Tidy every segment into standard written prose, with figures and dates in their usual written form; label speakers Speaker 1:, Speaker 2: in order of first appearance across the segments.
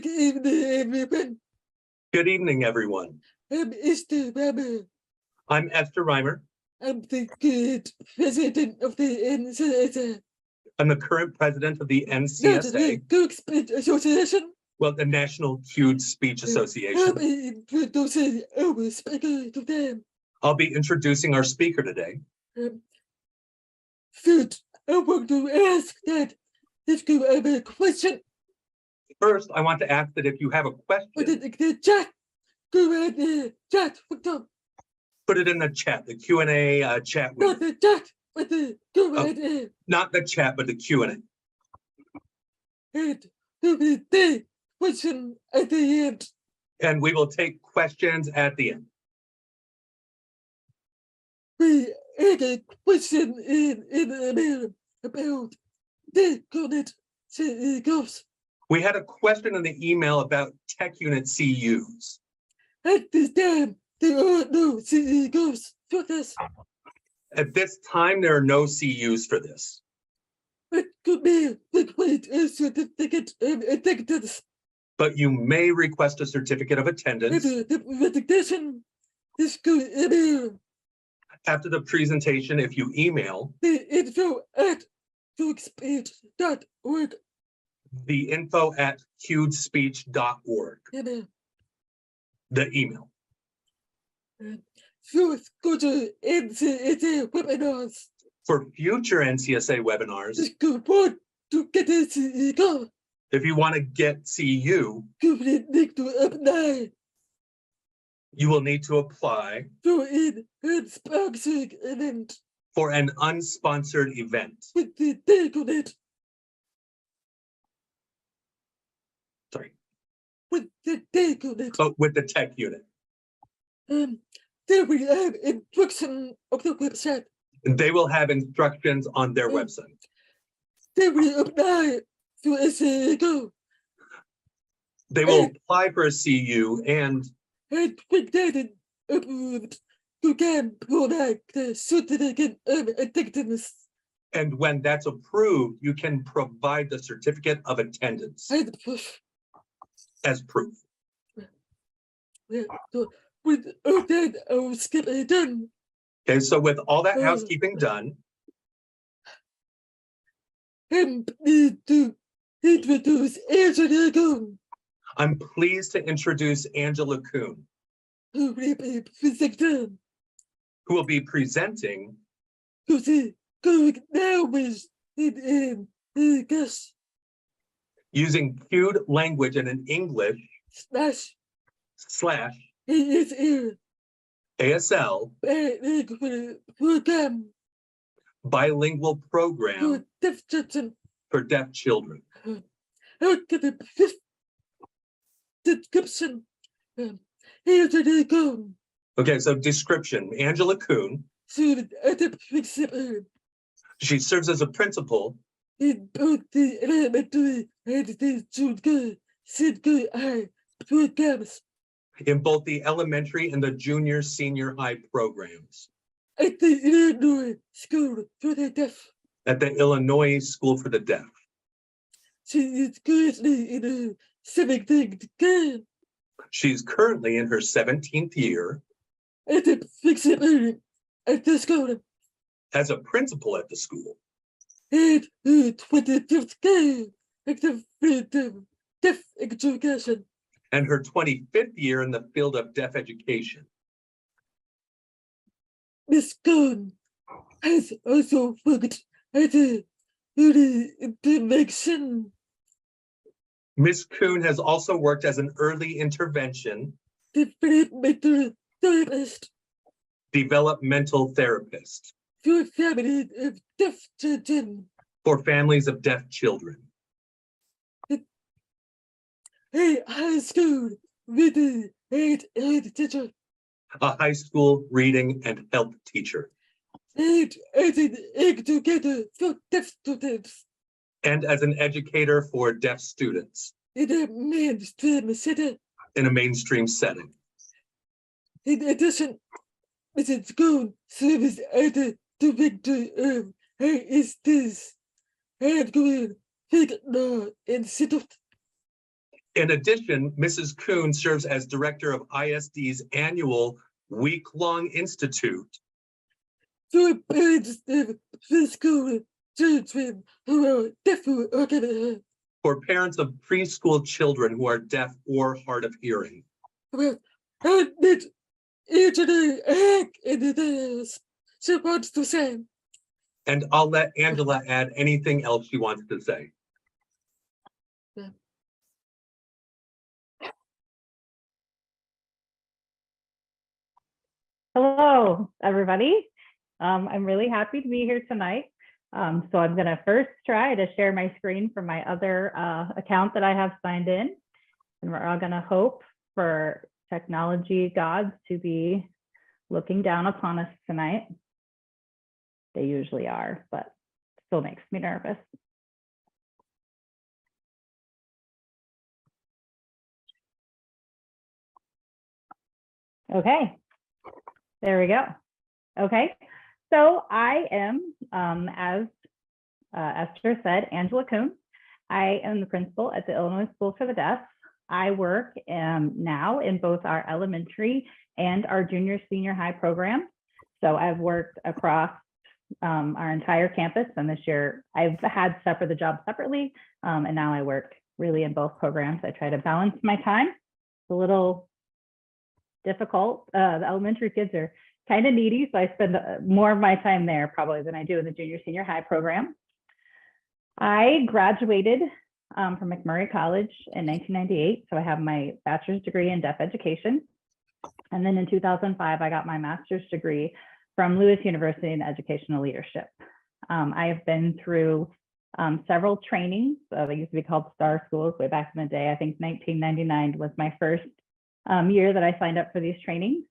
Speaker 1: Good evening, everyone.
Speaker 2: Good evening, everyone.
Speaker 1: I'm Esther Reimer.
Speaker 2: I'm Esther Reimer.
Speaker 1: I'm the current president of the NCSA.
Speaker 2: I'm the current president of the
Speaker 1: Not
Speaker 2: NCSA,
Speaker 1: the Cook Speech Association.
Speaker 2: well, the National Cued Speech
Speaker 1: I'll
Speaker 2: Association.
Speaker 1: be introducing our speaker today.
Speaker 2: I'll be introducing our speaker today.
Speaker 1: First, I want to ask that if you have a question,
Speaker 2: First, I want to ask that if you have a
Speaker 1: put
Speaker 2: question,
Speaker 1: it in the chat. Go ahead and chat with them.
Speaker 2: put it in the chat, the Q&A chat window.
Speaker 1: Not the chat, but the go ahead and
Speaker 2: Not the chat, but the Q&A.
Speaker 1: there will be the question at the end.
Speaker 2: And we will take questions at the end.
Speaker 1: We had a question in email about the connect CEOs.
Speaker 2: We had a question in the email about tech unit CUs.
Speaker 1: At this time, there are no CEOs for this.
Speaker 2: At this time, there are no CUs for this.
Speaker 1: It could be required a certificate of attendance.
Speaker 2: But you may request a certificate of
Speaker 1: And
Speaker 2: attendance
Speaker 1: the recognition is good email
Speaker 2: after the presentation if you email
Speaker 1: the info at talkspeech.org.
Speaker 2: the info@cuedspeech.org,
Speaker 1: Email.
Speaker 2: the email.
Speaker 1: Fourth, go to NCSA webinars.
Speaker 2: For future NCSA webinars,
Speaker 1: Just go on to get a CEO.
Speaker 2: if you want to get CU,
Speaker 1: You will need to apply
Speaker 2: you will need to apply
Speaker 1: for an unsponsored event
Speaker 2: for an unsponsored event.
Speaker 1: with the tag on it.
Speaker 2: Sorry,
Speaker 1: With the tag on it.
Speaker 2: but with the tech unit.
Speaker 1: There we have instruction of the website.
Speaker 2: They will have instructions on their website.
Speaker 1: There we apply to a CEO
Speaker 2: They will apply for a CU, and
Speaker 1: and when that is approved, you can provide the certificate of attendance
Speaker 2: when that's approved, you can provide the certificate of attendance
Speaker 1: and proof.
Speaker 2: as proof.
Speaker 1: So with all that housekeeping done,
Speaker 2: Okay, so with all that housekeeping done,
Speaker 1: I'm pleased to introduce Angela Kuhn,
Speaker 2: I'm pleased to introduce Angela Kuhn,
Speaker 1: who will be presenting
Speaker 2: who will be presenting
Speaker 1: to the going now with in English
Speaker 2: using cued language and in English
Speaker 1: slash
Speaker 2: /
Speaker 1: ASL
Speaker 2: ASL
Speaker 1: program
Speaker 2: bilingual program
Speaker 1: for deaf children.
Speaker 2: for deaf children.
Speaker 1: I'll give a fifth description. Angela Kuhn,
Speaker 2: Okay, so description, Angela Kuhn,
Speaker 1: student at the principal
Speaker 2: she serves as a principal
Speaker 1: in both the elementary and the junior high programs
Speaker 2: in both the elementary and the junior senior high programs
Speaker 1: at the Illinois School for the Deaf.
Speaker 2: at the Illinois School for the Deaf.
Speaker 1: She is currently in her 17th year
Speaker 2: She's currently in her 17th year
Speaker 1: at the principal at the school
Speaker 2: as a principal at the school
Speaker 1: and her 25th year at the field of deaf education.
Speaker 2: and her 25th year in the field of deaf education.
Speaker 1: Miss Kuhn has also worked at a early intervention
Speaker 2: Ms. Kuhn has also worked as an early intervention
Speaker 1: developmental therapist
Speaker 2: developmental therapist
Speaker 1: for families of deaf children.
Speaker 2: for families of deaf children.
Speaker 1: A high school reading and health teacher,
Speaker 2: A high school reading and health teacher,
Speaker 1: and as an educator for deaf students
Speaker 2: and as an educator for deaf students
Speaker 1: in a mainstream setting.
Speaker 2: in a mainstream setting.
Speaker 1: In addition, Mrs. Kuhn serves as the director of AST's Handgreen Figure Institute.
Speaker 2: In addition, Mrs. Kuhn serves as director of ISD's annual week-long institute
Speaker 1: for parents of preschool children who are deaf or hard of hearing.
Speaker 2: for parents of preschool children who are deaf or hard of hearing.
Speaker 1: Well, and that Angela Hack and the she wants to say.
Speaker 2: And I'll let Angela add anything else she wants to say.
Speaker 3: Hello, everybody. I'm really happy to be here tonight. So I'm going to first try to share my screen from my other account that I have signed in. And we're all going to hope for technology gods to be looking down upon us tonight. They usually are, but still makes me nervous. Okay, there we go. Okay, so I am, as Esther said, Angela Kuhn. I am the principal at the Illinois School for the Deaf. I work now in both our elementary and our junior senior high program. So I've worked across our entire campus, and this year I've had the job separately, and now I work really in both programs. I try to balance my time. It's a little difficult. The elementary kids are kind of needy, so I spend more of my time there probably than I do in the junior senior high program. I graduated from McMurray College in 1998, so I have my bachelor's degree in deaf education. And then in 2005, I got my master's degree from Lewis University in educational leadership. I have been through several trainings. They used to be called STAR schools way back in the day. I think 1999 was my first year that I signed up for these trainings.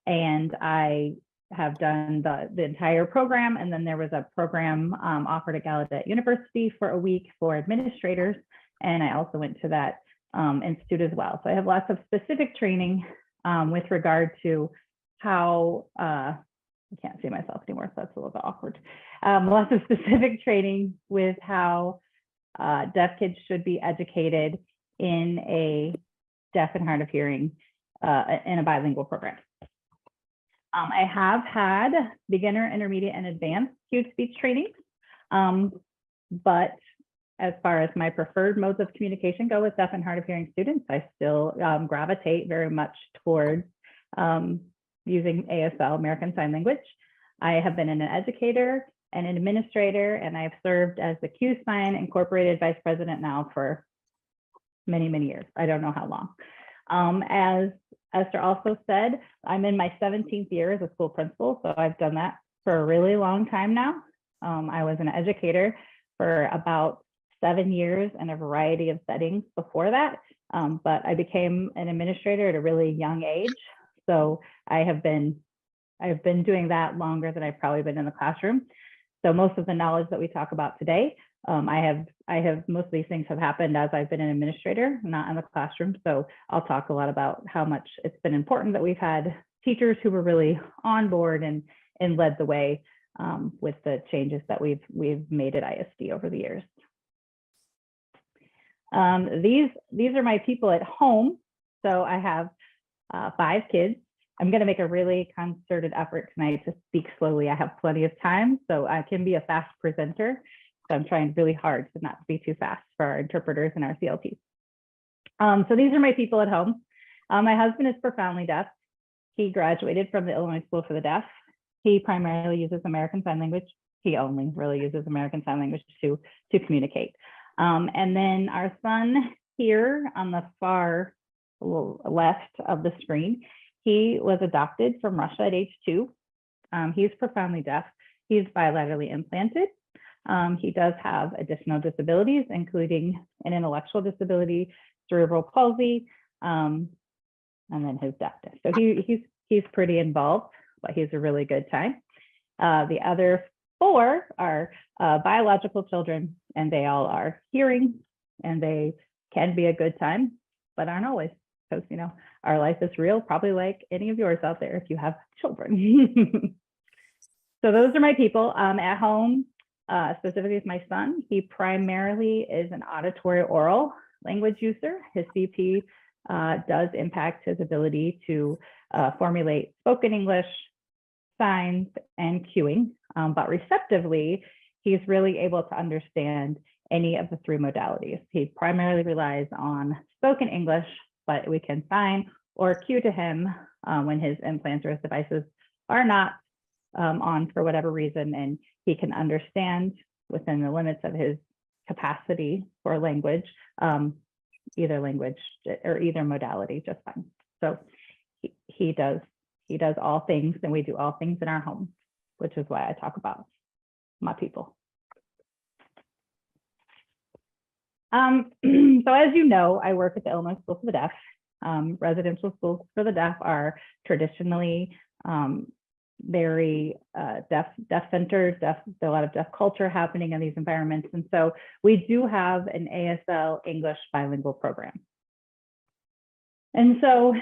Speaker 3: And I have done the entire program. And then there was a program offered at Gallaudet University for a week for administrators. And I also went to that institute as well. So I have lots of specific training with regard to how, I can't see myself anymore, so that's a little bit awkward. Lots of specific training with how deaf kids should be educated in a deaf and hard of hearing in a bilingual program. I have had beginner, intermediate, and advanced cued speech training, but as far as my preferred modes of communication go with deaf and hard of hearing students, I still gravitate very much towards using ASL, American Sign Language. I have been an educator and an administrator, and I've served as the QSign Incorporated Vice President now for many, many years. I don't know how long. As Esther also said, I'm in my 17th year as a school principal, so I've done that for a really long time now. I was an educator for about 7 years in a variety of settings before that, but I became an administrator at a really young age. So I've been doing that longer than I've probably been in the classroom. So most of the knowledge that we talk about today, I have most of these things have happened as I've been an administrator, not in the classroom. So I'll talk a lot about how much it's been important that we've had teachers who were really on board and led the way with the changes that we've made at ISD over the years. These are my people at home. So I have 5 kids. I'm going to make a really concerted effort tonight to speak slowly. I have plenty of time, so I can be a fast presenter. So I'm trying really hard to not be too fast for our interpreters and our CLTs. So these are my people at home. My husband is profoundly deaf. He graduated from the Illinois School for the Deaf. He primarily uses American Sign Language. He only really uses American Sign Language to communicate. And then our son here on the far left of the screen, he was adopted from Russia at age 2. He's profoundly deaf. He's bilaterally implanted. He does have additional disabilities, including an intellectual disability, cerebral palsy, and then his deafness. So he's pretty involved, but he's a really good time. The other 4 are biological children, and they all are hearing, and they can be a good time, but aren't always, because our life is real, probably like any of yours out there if you have children. So those are my people. At home, specifically with my son, he primarily is an auditory oral. language user. His CP does impact his ability to formulate spoken English, signs, and cueing, but receptively, he's really able to understand any of the three modalities. He primarily relies on spoken English, but we can sign or cue to him when his implants or his devices are not on for whatever reason, and he can understand within the limits of his capacity for language, either language or either modality just fine. So he does all things, and we do all things in our home, which is why I talk about my people. So as you know, I work at the Illinois School for the Deaf. Residential schools for the deaf are traditionally very deaf-centered, a lot of deaf culture happening in these environments. And so we do have an ASL English bilingual program. And so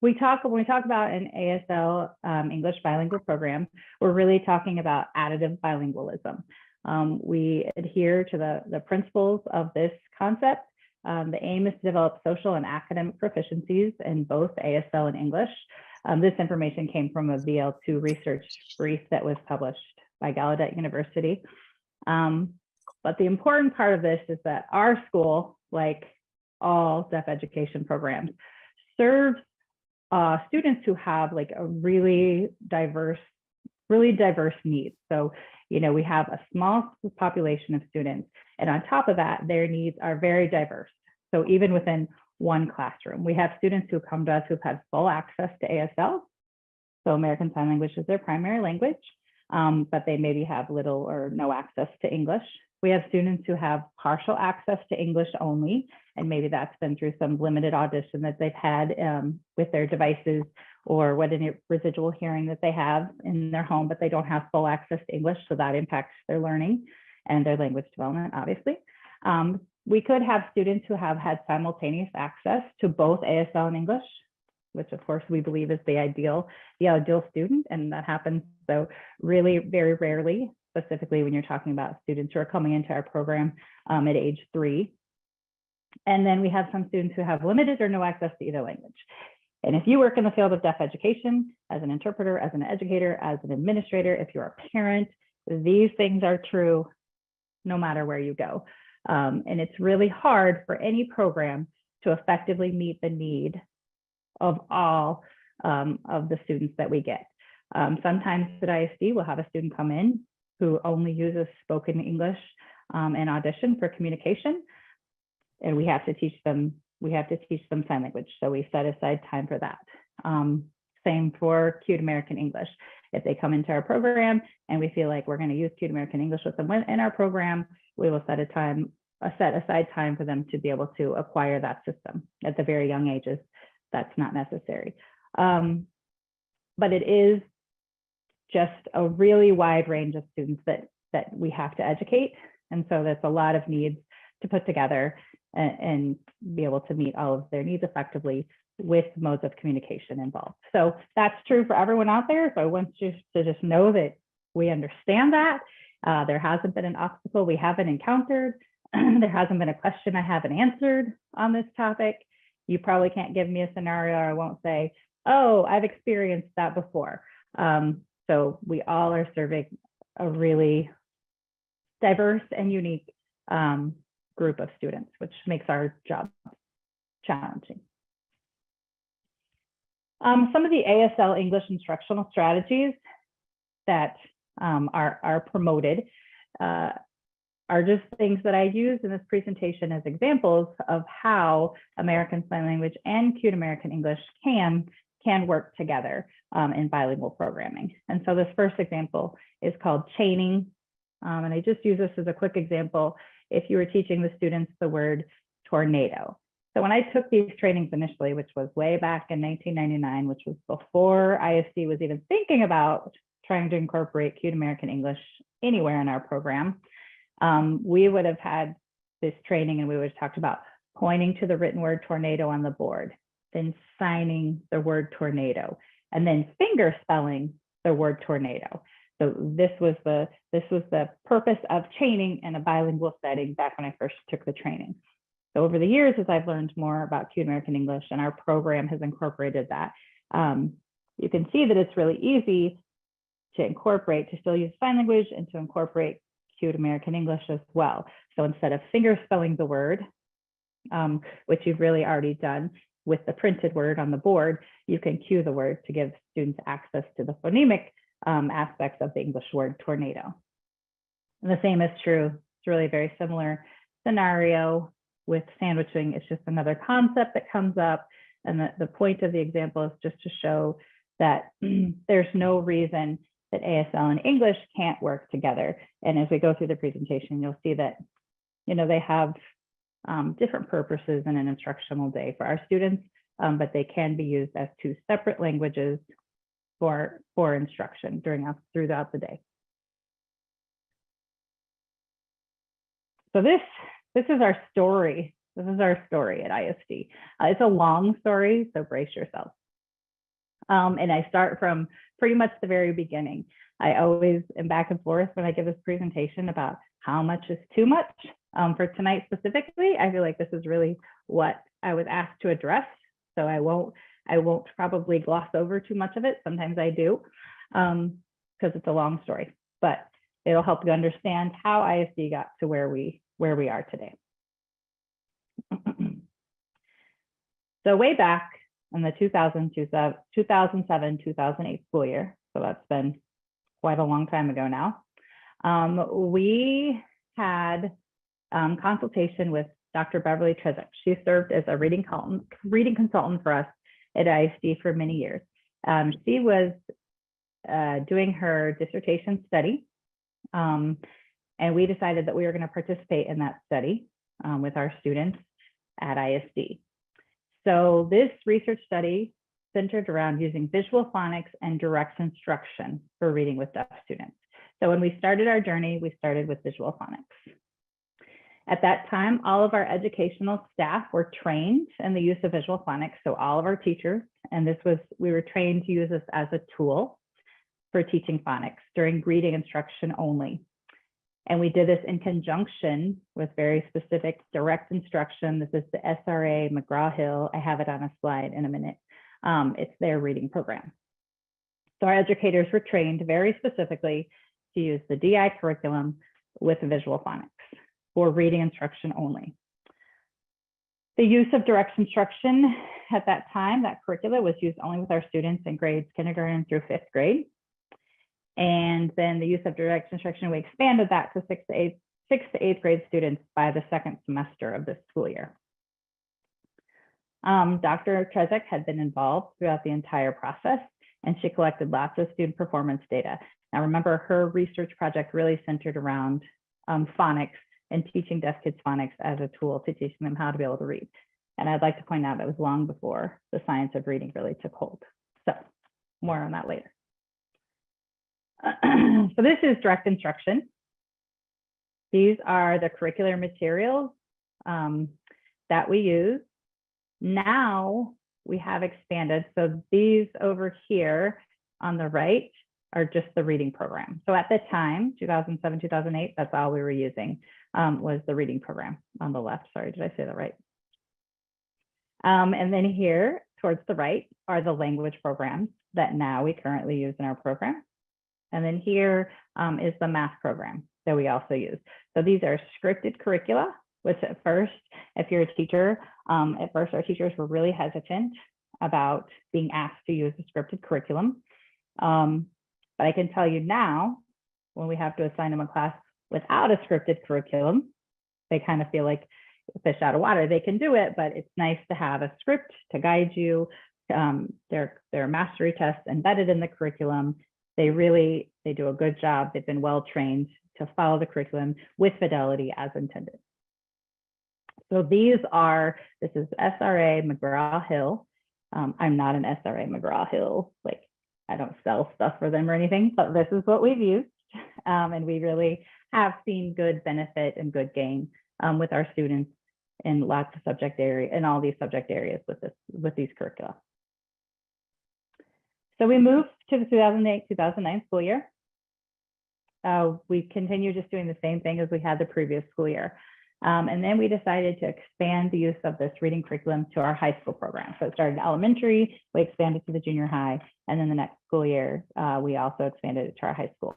Speaker 3: when we talk about an ASL English bilingual program, we're really talking about additive bilingualism. We adhere to the principles of this concept. The aim is to develop social and academic proficiencies in both ASL and English. This information came from a VL2 research brief that was published by Gallaudet University. But the important part of this is that our school, like all deaf education programs, serves students who have like a really diverse needs. So, you know, we have a small population of students, and on top of that, their needs are very diverse. So even within one classroom, we have students who come to us who've had full access to ASL. So American Sign Language is their primary language, but they maybe have little or no access to English. We have students who have partial access to English only, and maybe that's been through some limited audition that they've had with their devices, or what any residual hearing that they have in their home, but they don't have full access to English, so that impacts their learning and their language development, obviously. We could have students who have had simultaneous access to both ASL and English, which of course we believe is the ideal student, and that happens so really very rarely, specifically when you're talking about students who are coming into our program at age 3. And then we have some students who have limited or no access to either language. And if you work in the field of deaf education, as an interpreter, as an educator, as an administrator, if you're a parent, these things are true no matter where you go. And it's really hard for any program to effectively meet the need of all of the students that we get. Sometimes at ISD, we'll have a student come in who only uses spoken English and audition for communication, and we have to teach them sign language. So we set aside time for that. Same for Cued American English. If they come into our program and we feel like we're going to use Cued American English with them in our program, we will set aside time for them to be able to acquire that system. At the very young ages, that's not necessary. But it is just a really wide range of students that we have to educate. And so that's a lot of needs to put together and be able to meet all of their needs effectively with modes of communication involved. So that's true for everyone out there. So I want you to just know that we understand that. There hasn't been an obstacle we haven't encountered. There hasn't been a question I haven't answered on this topic. You probably can't give me a scenario, or I won't say, oh, I've experienced that before. So we all are serving a really diverse and unique group of students, which makes our job challenging. Some of the ASL English instructional strategies that are promoted are just things that I use in this presentation as examples of how American Sign Language and Cued American English can work together in bilingual programming. And so this first example is called chaining. And I just use this as a quick example if you were teaching the students the word tornado. So when I took these trainings initially, which was way back in 1999, which was before ISD was even thinking about trying to incorporate Cued American English anywhere in our program, we would have had this training and we would have talked about pointing to the written word tornado on the board, then signing the word tornado, and then finger spelling the word tornado. So this was the purpose of chaining in a bilingual setting back when I first took the training. So over the years, as I've learned more about Kuhn American English and our program has incorporated that, you can see that it's really easy to incorporate, to still use sign language and to incorporate Kuhn American English as well. So instead of finger spelling the word, which you've really already done with the printed word on the board, you can cue the word to give students access to the phonemic aspects of the English word tornado. And the same is true. It's really a very similar scenario with sandwiching. It's just another concept that comes up. And the point of the example is just to show that there's no reason that ASL and English can't work together. And as we go through the presentation, you'll see that, you know, they have different purposes in an instructional day for our students, but they can be used as two separate languages for instruction throughout the day. So this is our story. This is our story at ISD. It's a long story, so brace yourself. And I start from pretty much the very beginning. I always am back and forth when I give this presentation about how much is too much. For tonight specifically, I feel like this is really what I was asked to address. So I won't probably gloss over too much of it. Sometimes I do, because it's a long story, but it'll help you understand how ISD got to where we are today. So way back in the 2007-2008 school year, so that's been quite a long time ago now, we had consultation with Dr. Beverly Trezek. She served as a reading consultant for us at ISD for many years. She was doing her dissertation study, and we decided that we were going to participate in that study with our students at ISD. So this research study centered around using visual phonics and direct instruction for reading with deaf students. So when we started our journey, we started with visual phonics. At that time, all of our educational staff were trained in the use of visual phonics. So all of our teachers, and we were trained to use this as a tool for teaching phonics during reading instruction only. And we did this in conjunction with very specific direct instruction. This is the SRA McGraw-Hill. I have it on a slide in a minute. It's their reading program. So our educators were trained very specifically to use the DI curriculum with visual phonics for reading instruction only. The use of direct instruction at that time, that curricula was used only with our students in grades kindergarten through 5th grade. And then the use of direct instruction, we expanded that to 6th to 8th grade students by the 2nd semester of this school year. Dr. Trezek had been involved throughout the entire process, and she collected lots of student performance data. Now remember, her research project really centered around phonics and teaching deaf kids phonics as a tool to teaching them how to be able to read. And I'd like to point out that was long before the science of reading really took hold. So more on that later. So this is direct instruction. These are the curricular materials that we use. Now we have expanded. So these over here on the right are just the reading program. So at the time, 2007, 2008, that's all we were using was the reading program on the left. Sorry, did I say that right? And then here towards the right are the language programs that now we currently use in our program. And then here is the math program that we also use. So these are scripted curricula, which at first, if you're a teacher, at first our teachers were really hesitant about being asked to use a scripted curriculum. But I can tell you now, when we have to assign them a class without a scripted curriculum, they kind of feel like fish out of water. They can do it, but it's nice to have a script to guide you. There are mastery tests embedded in the curriculum. They do a good job. They've been well trained to follow the curriculum with fidelity as intended. So this is SRA McGraw-Hill. I'm not an SRA McGraw-Hill, like I don't sell stuff for them or anything, but this is what we've used. And we really have seen good benefit and good gain with our students in lots of subject area, in all these subject areas with these curricula. So we moved to the 2008-2009 school year. We continue just doing the same thing as we had the previous school year. And then we decided to expand the use of this reading curriculum to our high school program. So it started in elementary, we expanded to the junior high, and then the next school year, we also expanded it to our high school.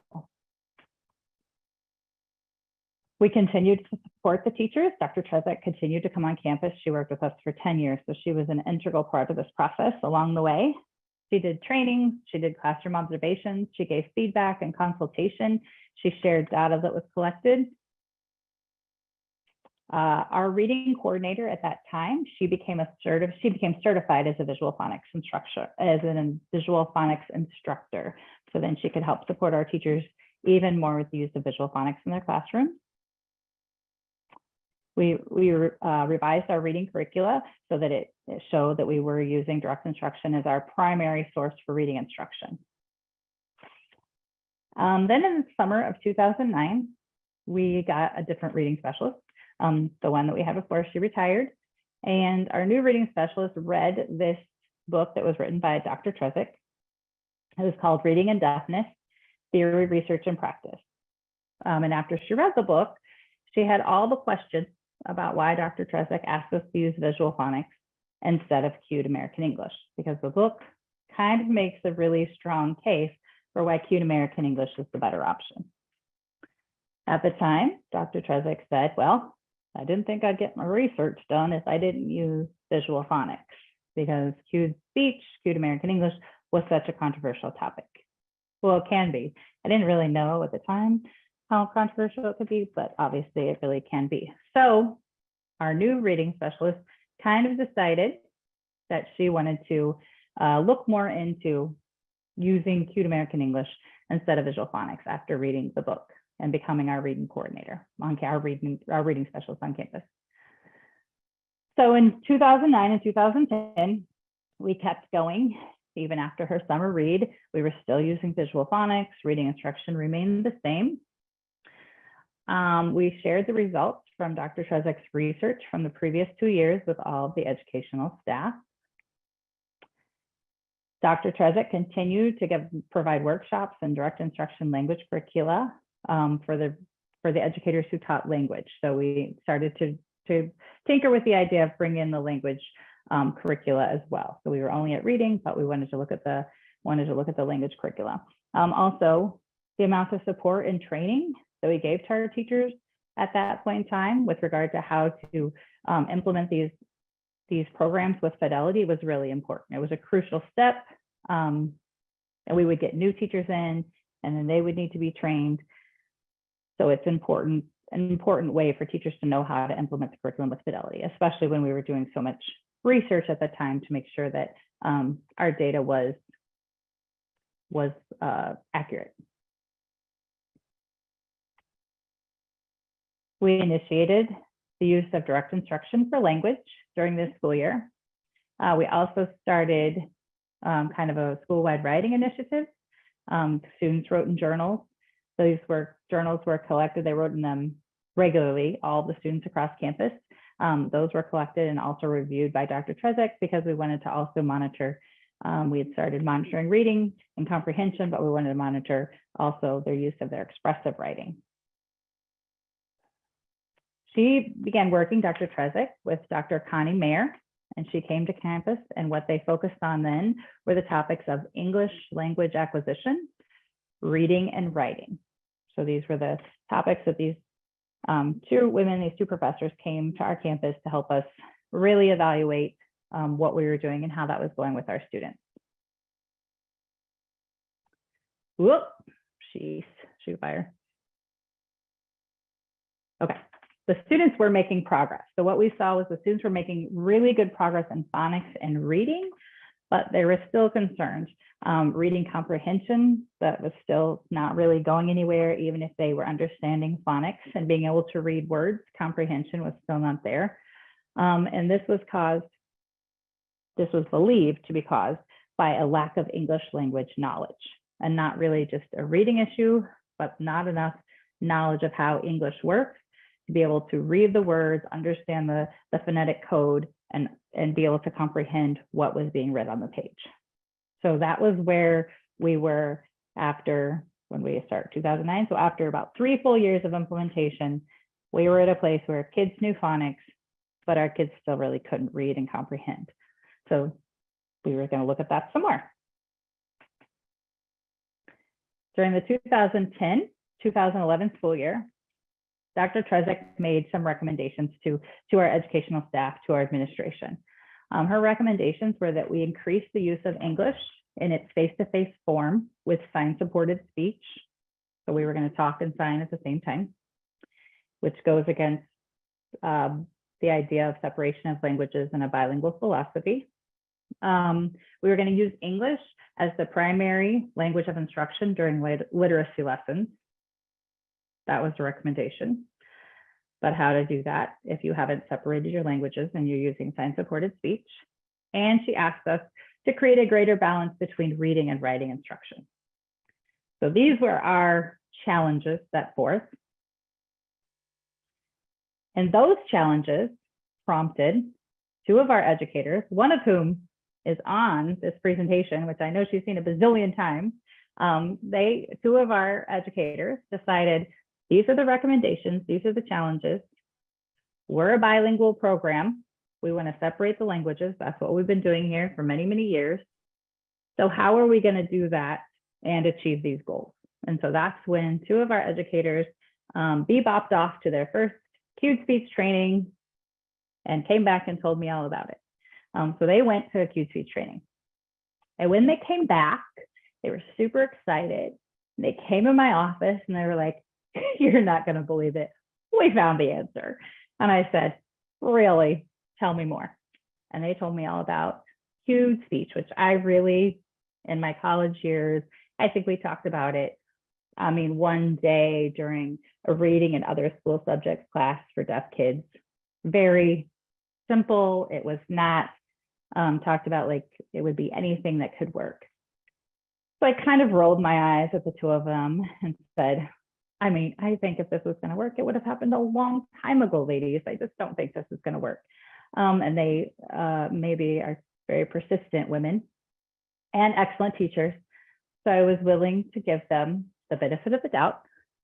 Speaker 3: We continued to support the teachers. Dr. Trezek continued to come on campus. She worked with us for 10 years, so she was an integral part of this process along the way. She did training, she did classroom observations, she gave feedback and consultation, she shared data that was collected. Our reading coordinator at that time, she became certified as a visual phonics instructor, So then she could help support our teachers even more with the use of visual phonics in their classroom. We revised our reading curricula so that it showed that we were using direct instruction as our primary source for reading instruction. Then in the summer of 2009, we got a different reading specialist. The one that we had before, she retired. And our new reading specialist read this book that was written by Dr. Trezek. It was called Reading and Deafness, Theory, Research, and Practice. And after she read the book, she had all the questions about why Dr. Trezek asked us to use visual phonics instead of cued American English, because the book kind of makes a really strong case for why cued American English is the better option. At the time, Dr. Trezek said, well, I didn't think I'd get my research done if I didn't use visual phonics, because cued speech, cued American English was such a controversial topic. Well, it can be. I didn't really know at the time how controversial it could be, but obviously it really can be. So our new reading specialist kind of decided that she wanted to look more into using cued American English instead of visual phonics after reading the book and becoming our reading coordinator, our reading specialist on campus. So in 2009 and 2010, we kept going. Even after her summer read, we were still using visual phonics. Reading instruction remained the same. We shared the results from Dr. Trezek's research from the previous 2 years with all of the educational staff. Dr. Trezek continued to provide workshops and direct instruction language curricula for the educators who taught language. So we started to tinker with the idea of bringing in the language curricula as well. So we were only at reading, but we wanted to look at the language curricula. Also, the amount of support and training that we gave to our teachers at that point in time with regard to how to implement these programs with fidelity was really important. It was a crucial step, and we would get new teachers in, and then they would need to be trained. So it's an important way for teachers to know how to implement the curriculum with fidelity, especially when we were doing so much research at the time to make sure that our data was accurate. We initiated the use of direct instruction for language during this school year. We also started kind of a school-wide writing initiative. Students wrote in journals. Journals were collected. They wrote in them regularly, all the students across campus. Those were collected and also reviewed by Dr. Trezek because we wanted to also monitor. We had started monitoring reading and comprehension, but we wanted to monitor also their use of their expressive writing. She began working, Dr. Trezek, with Dr. Connie Mayer, and she came to campus, and what they focused on then were the topics of English language acquisition, reading, and writing. So these were the topics that these two professors came to our campus to help us really evaluate what we were doing and how that was going with our students. Whoop, shoot fire. Okay. The students were making progress. So what we saw was the students were making really good progress in phonics and reading, but they were still concerned. Reading comprehension, that was still not really going anywhere, even if they were understanding phonics and being able to read words, comprehension was still not there. And this was believed to be caused by a lack of English language knowledge, and not really just a reading issue, but not enough knowledge of how English works to be able to read the words, understand the phonetic code, and be able to comprehend what was being read on the page. So that was where we were when we started 2009. So after about 3 full years of implementation, We were at a place where kids knew phonics, but our kids still really couldn't read and comprehend. So we were going to look at that some more. During the 2010-2011 school year, Dr. Trezek made some recommendations to our educational staff, to our administration. Her recommendations were that we increase the use of English in its face-to-face form with sign-supported speech. So we were going to talk and sign at the same time, which goes against the idea of separation of languages in a bilingual philosophy. We were going to use English as the primary language of instruction during literacy lessons. That was the recommendation. But how to do that if you haven't separated your languages and you're using sign-supported speech. And she asked us to create a greater balance between reading and writing instruction. So these were our challenges set forth. And those challenges prompted two of our educators, one of whom is on this presentation, which I know she's seen a bazillion times. Two of our educators decided, these are the recommendations, these are the challenges. We're a bilingual program. We want to separate the languages. That's what we've been doing here for many, many years. So how are we going to do that and achieve these goals? And so that's when two of our educators bebopped off to their first cued speech training and came back and told me all about it. So they went to a cued speech training. And when they came back, they were super excited. They came in my office and they were like, you're not going to believe it. We found the answer. And I said, really? Tell me more. And they told me all about cued speech, which I really, in my college years, I think we talked about it. I mean, one day during a reading and other school subjects class for deaf kids, very simple. It was not talked about like it would be anything that could work. So I kind of rolled my eyes at the two of them and said, I mean, I think if this was going to work, it would have happened a long time ago, ladies. I just don't think this is going to work. And they maybe are very persistent women and excellent teachers. So I was willing to give them the benefit of the doubt.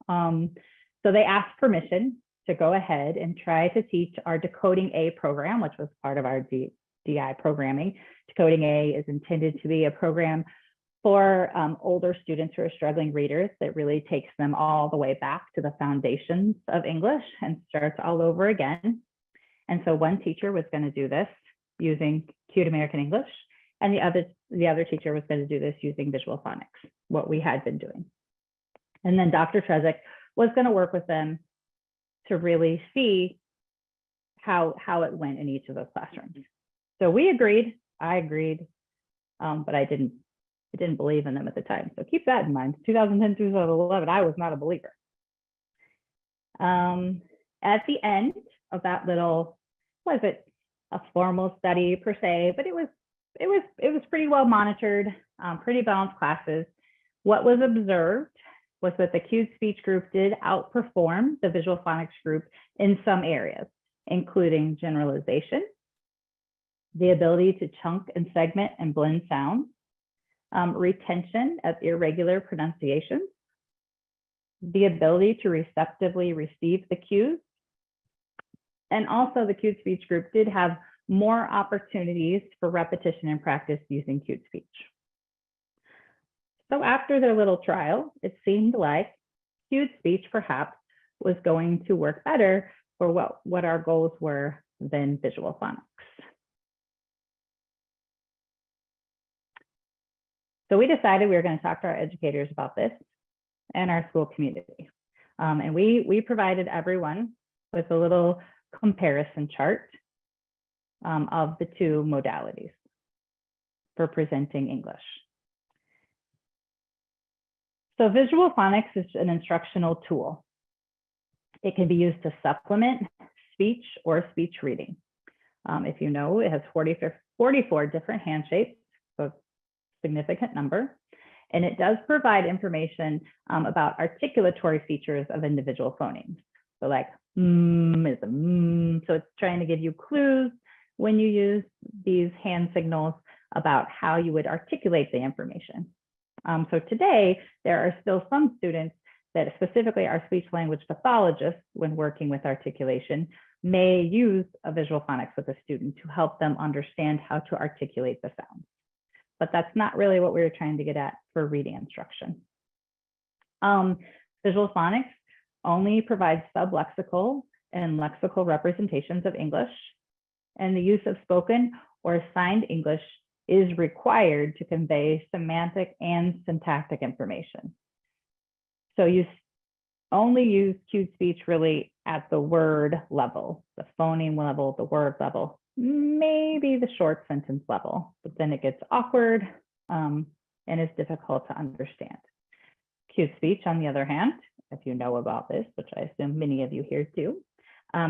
Speaker 3: So they asked permission to go ahead and try to teach our Decoding A program, which was part of our DI programming. Decoding A is intended to be a program for older students who are struggling readers that really takes them all the way back to the foundations of English and starts all over again. And so one teacher was going to do this using Cued American English, and the other teacher was going to do this using Visual Phonics, what we had been doing. And then Dr. Trezek was going to work with them to really see how it went in each of those classrooms. So we agreed, I agreed, but I didn't believe in them at the time. So keep that in mind. 2010, 2011, I was not a believer. At the end of that little, wasn't a formal study per se, but it was pretty well monitored, pretty balanced classes. What was observed was that the cued speech group did outperform the Visual Phonics group in some areas, including generalization, the ability to chunk and segment and blend sounds, retention of irregular pronunciations, the ability to receptively receive the cues, and also the cued speech group did have more opportunities for repetition and practice using cued speech. So after their little trial, it seemed like cued speech perhaps was going to work better for what our goals were than Visual Phonics. So we decided we were going to talk to our educators about this and our school community. And we provided everyone with a little comparison chart of the two modalities for presenting English. So Visual Phonics is an instructional tool. It can be used to supplement speech or speech reading. If you know, it has 44 different hand shapes, so a significant number. And it does provide information about articulatory features of individual phonemes. So like is a so it's trying to give you clues when you use these hand signals about how you would articulate the information. So today, there are still some students that specifically our speech language pathologists, when working with articulation, may use a visual phonics with a student to help them understand how to articulate the sounds. But that's not really what we were trying to get at for reading instruction. Visual phonics only provides sublexical and lexical representations of English, and the use of spoken or signed English is required to convey semantic and syntactic information. So you only use cued speech really at the word level, the phoneme level, the word level, maybe the short sentence level, but then it gets awkward and is difficult to understand. Cued speech, on the other hand, if you know about this, which I assume many of you here do,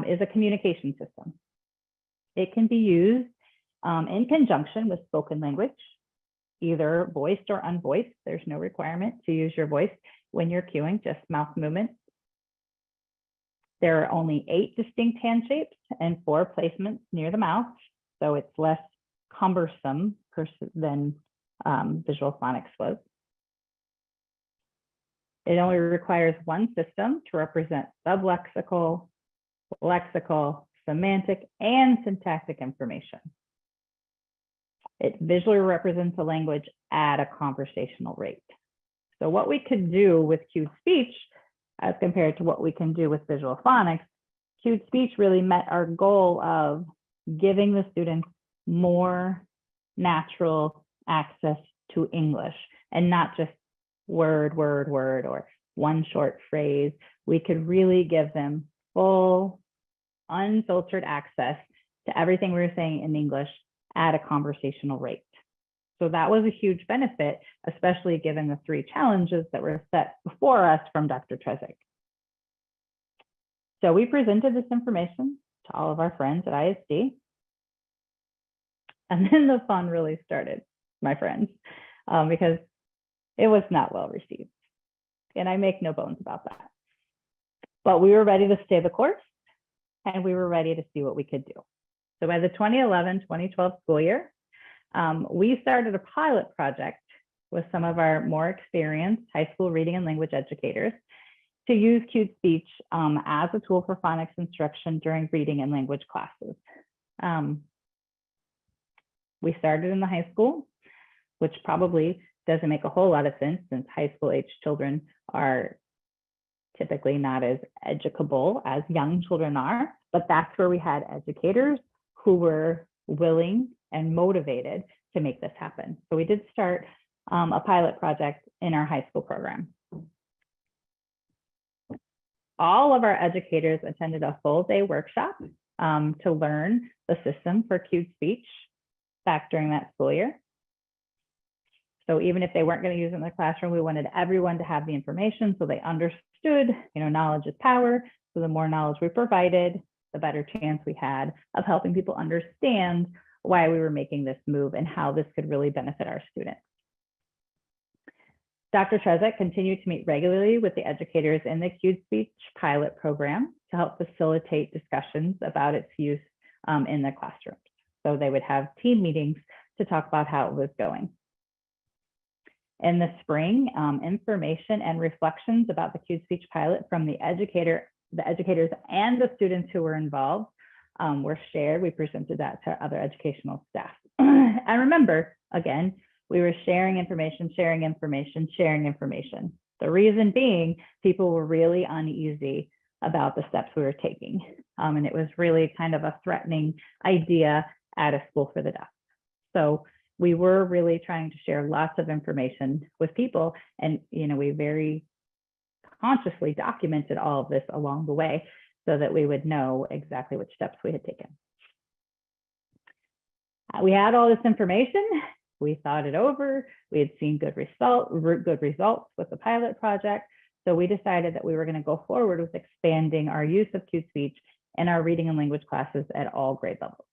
Speaker 3: is a communication system. It can be used in conjunction with spoken language, either voiced or unvoiced. There's no requirement to use your voice when you're cueing, just mouth movements. There are only 8 distinct hand shapes and 4 placements near the mouth, so it's less cumbersome than Visual Phonics was. It only requires one system to represent sublexical, lexical, semantic, and syntactic information. It visually represents a language at a conversational rate. So what we could do with cued speech as compared to what we can do with Visual Phonics, cued speech really met our goal of giving the students more natural access to English and not just word, or one short phrase. We could really give them full, unfiltered access to everything we were saying in English at a conversational rate. So that was a huge benefit, especially given the 3 challenges that were set before us from Dr. Trezek. So we presented this information to all of our friends at ISD. And then the fun really started, my friends, because it was not well received. And I make no bones about that. But we were ready to stay the course, and we were ready to see what we could do. So by the 2011-2012 school year, we started a pilot project with some of our more experienced high school reading and language educators to use cued speech as a tool for phonics instruction during reading and language classes. We started in the high school, which probably doesn't make a whole lot of sense since high school age children are typically not as educable as young children are, but that's where we had educators who were willing and motivated to make this happen. So we did start a pilot project in our high school program. All of our educators attended a full day workshop to learn the system for cued speech back during that school year. So even if they weren't going to use it in the classroom, we wanted everyone to have the information so they understood, knowledge is power. So the more knowledge we provided, the better chance we had of helping people understand why we were making this move and how this could really benefit our students. Dr. Trezek continued to meet regularly with the educators in the cued speech pilot program to help facilitate discussions about its use in the classrooms. So they would have team meetings to talk about how it was going. In the spring, information and reflections about the cued speech pilot from the educators and the students who were involved were shared. We presented that to other educational staff. And remember, again, we were sharing information. The reason being, people were really uneasy about the steps we were taking. And it was really kind of a threatening idea at a school for the deaf. So we were really trying to share lots of information with people. And, we very consciously documented all of this along the way so that we would know exactly which steps we had taken. We had all this information. We thought it over. We had seen good results with the pilot project. So we decided that we were going to go forward with expanding our use of cued speech in our reading and language classes at all grade levels.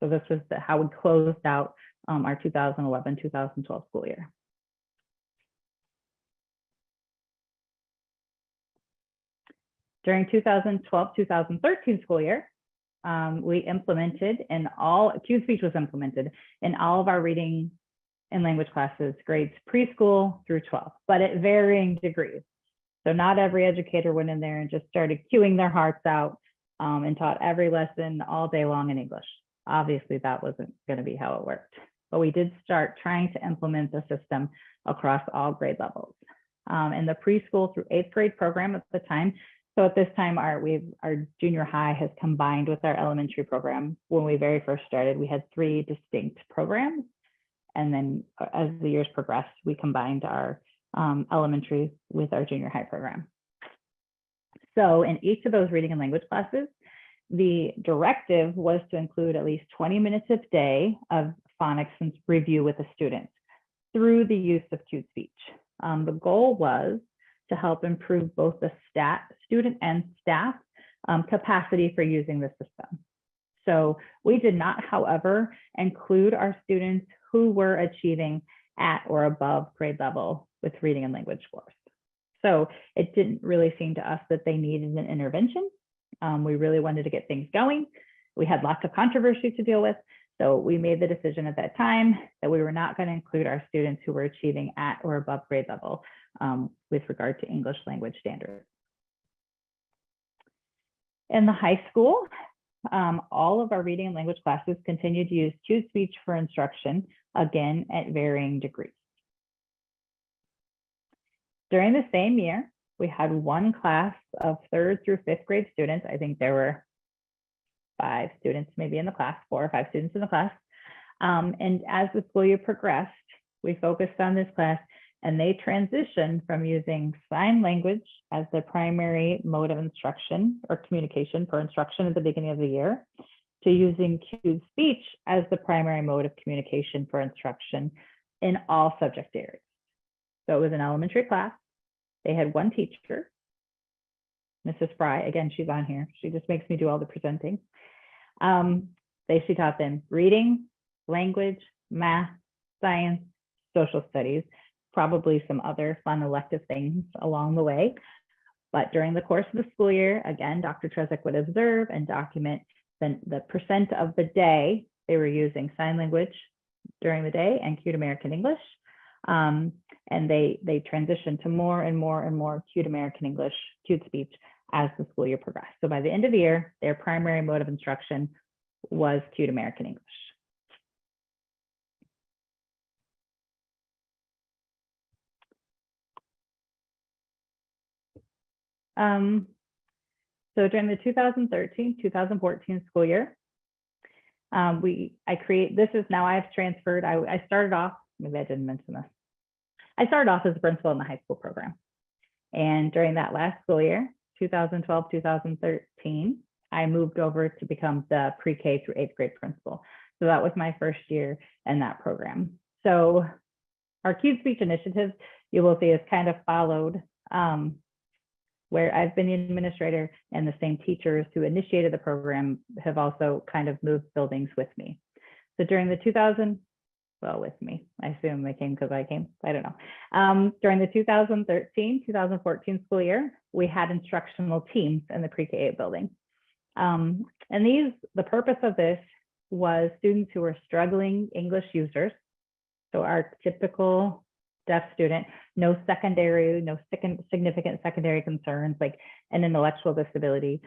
Speaker 3: So this was how we closed out our 2011-2012 school year. During 2012-2013 school year, we implemented cued speech was implemented in all of our reading and language classes, grades preschool through 12, but at varying degrees. So not every educator went in there and just started queuing their hearts out and taught every lesson all day long in English. Obviously, that wasn't going to be how it worked. But we did start trying to implement the system across all grade levels. In the preschool through 8th grade program at the time, so at this time, our junior high has combined with our elementary program. When we very first started, we had 3 distinct programs. And then as the years progressed, we combined our elementary with our junior high program. So in each of those reading and language classes, the directive was to include at least 20 minutes a day of phonics and review with the students through the use of cued speech. The goal was to help improve both the student and staff capacity for using the system. So we did not, however, include our students who were achieving at or above grade level with reading and language scores. So it didn't really seem to us that they needed an intervention. We really wanted to get things going. We had lots of controversy to deal with. So we made the decision at that time that we were not going to include our students who were achieving at or above grade level with regard to English language standards. In the high school, all of our reading and language classes continued to use cued speech for instruction, again, at varying degrees. During the same year, we had one class of 3rd through 5th grade students. I think there were 5 students maybe in the class, 4 or 5 students in the class. And as the school year progressed, we focused on this class and they transitioned from using sign language as their primary mode of instruction or communication for instruction at the beginning of the year to using cued speech as the primary mode of communication for instruction in all subject areas. So it was an elementary class. They had one teacher, Mrs. Fry. Again, she's on here. She just makes me do all the presenting. She taught them reading, language, math, science, social studies, probably some other fun elective things along the way. But during the course of the school year, again, Dr. Trezek would observe and document the percent of the day they were using sign language during the day and cued American English. And they transitioned to more and more and more cued American English, cued speech as the school year progressed. So by the end of the year, their primary mode of instruction was cued American English. So during the 2013-2014 school year, this is now I've transferred. I started off, maybe I didn't mention this. I started off as a principal in the high school program. And during that last school year, 2012-2013, I moved over to become the pre-K through 8th grade principal. So that was my first year in that program. So our cued speech initiative, you will see, is kind of followed where I've been the administrator and the same teachers who initiated the program have also kind of moved buildings with me. So during the with me, I assume they came because I came, I don't know. During the 2013-2014 school year, we had instructional teams in the pre-K-8 building. And the purpose of this was students who were struggling English users. So our typical deaf student, no significant secondary concerns like an intellectual disability.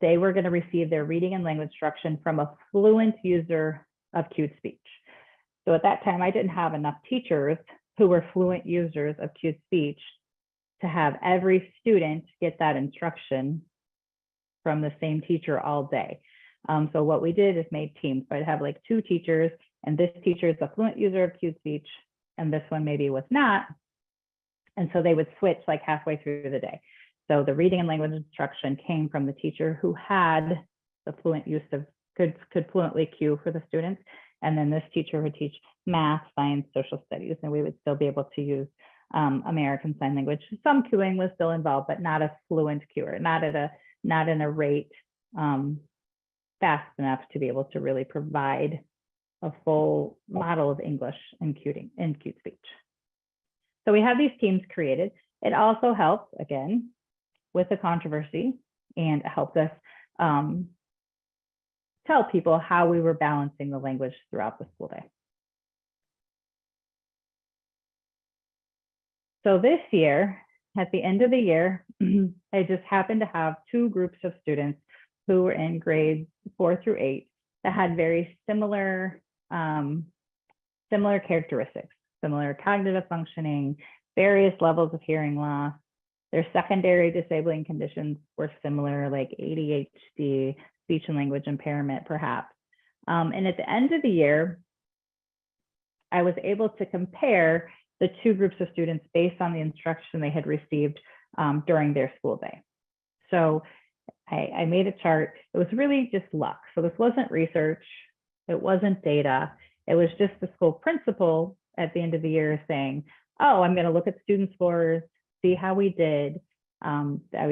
Speaker 3: They were going to receive their reading and language instruction from a fluent user of cued speech. So at that time, I didn't have enough teachers who were fluent users of cued speech to have every student get that instruction from the same teacher all day. So what we did is made teams. So I'd have like 2 teachers, and this teacher is a fluent user of cued speech, and this one maybe was not. And so they would switch like halfway through the day. So the reading and language instruction came from the teacher who had the fluent use of, could fluently cue for the students. And then this teacher would teach math, science, social studies, and we would still be able to use American Sign Language. Some cueing was still involved, but not a fluent cuer, not in a rate fast enough to be able to really provide a full model of English in cued speech. So we have these teams created. It also helps, again, with the controversy, and it helped us tell people how we were balancing the language throughout the school day. So this year, at the end of the year, I just happened to have two groups of students who were in grades 4 through 8 that had very similar characteristics, similar cognitive functioning, various levels of hearing loss. Their secondary disabling conditions were similar, like ADHD, speech and language impairment, perhaps. And at the end of the year, I was able to compare the two groups of students based on the instruction they had received during their school day. So I made a chart. It was really just luck. So this wasn't research. It wasn't data. It was just the school principal at the end of the year saying, oh, I'm going to look at student scores, see how we did. I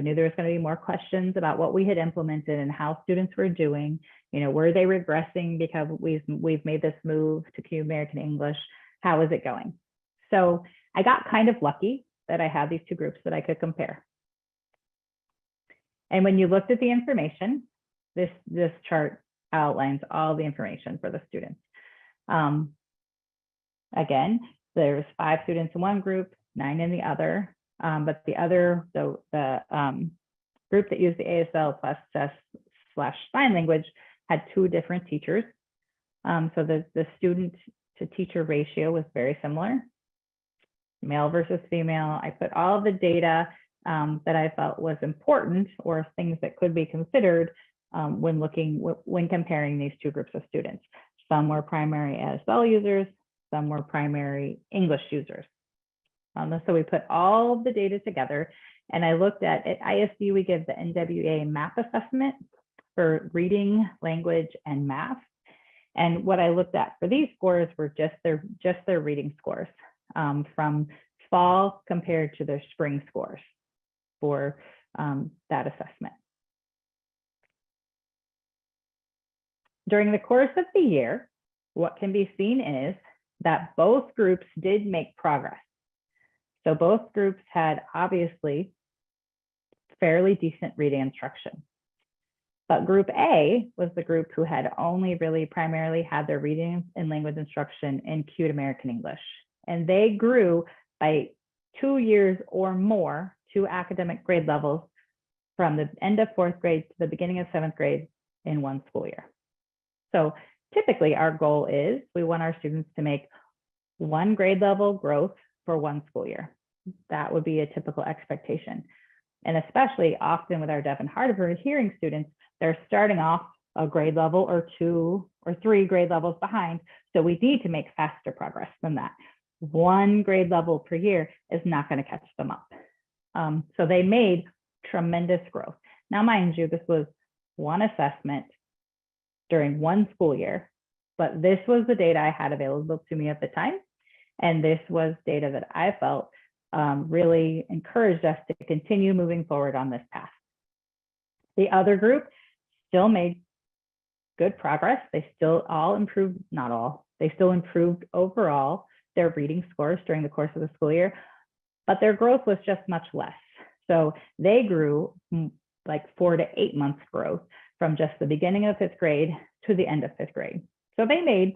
Speaker 3: knew there was going to be more questions about what we had implemented and how students were doing. You know, were they regressing because we've made this move to Kuhn American English? How is it going? So I got kind of lucky that I had these two groups that I could compare. And when you looked at the information, this chart outlines all the information for the students. Again, there's 5 students in one group, 9 in the other, but the other, the group that used the ASL plus /sign language had 2 different teachers. So the student to teacher ratio was very similar, male versus female. I put all of the data that I felt was important or things that could be considered when comparing these two groups of students. Some were primary ASL users, some were primary English users. So we put all of the data together, and I looked at ISD, we give the NWA MAP assessment for reading, language, and math. And what I looked at for these scores were just their reading scores from fall compared to their spring scores for that assessment. During the course of the year, what can be seen is that both groups did make progress. So both groups had obviously fairly decent reading instruction. But group A was the group who had only really primarily had their reading and language instruction in Kuhn American English. And they grew by 2 years or more, 2 academic grade levels from the end of 4th grade to the beginning of 7th grade in one school year. So typically our goal is we want our students to make 1 grade level growth for 1 school year. That would be a typical expectation. And especially often with our deaf and hard of hearing students, they're starting off a grade level or 2 or 3 grade levels behind. So we need to make faster progress than that. 1 grade level per year is not going to catch them up. So they made tremendous growth. Now, mind you, this was 1 assessment during 1 school year, but this was the data I had available to me at the time. And this was data that I felt really encouraged us to continue moving forward on this path. The other group still made good progress. They still all improved, not all, they still improved overall their reading scores during the course of the school year, but their growth was just much less. So they grew like 4 to 8 months growth from just the beginning of 5th grade to the end of 5th grade. So they made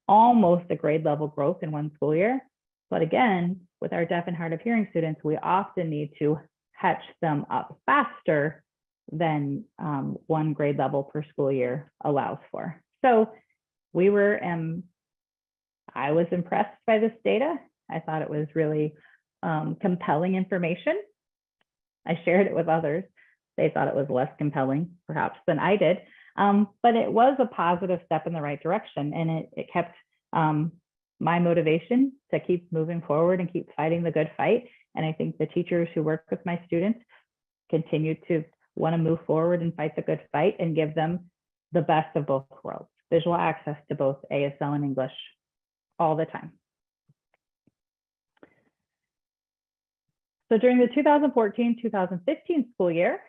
Speaker 3: almost a grade level growth in 1 school year. But again, with our deaf and hard of hearing students, we often need to catch them up faster than 1 grade level per school year allows for. So we were, I was impressed by this data. I thought it was really compelling information. I shared it with others. They thought it was less compelling, perhaps, than I did. But it was a positive step in the right direction, and it kept my motivation to keep moving forward and keep fighting the good fight. And I think the teachers who work with my students continue to want to move forward and fight the good fight and give them the best of both worlds, visual access to both ASL and English all the time. So during the 2014-2015 school year,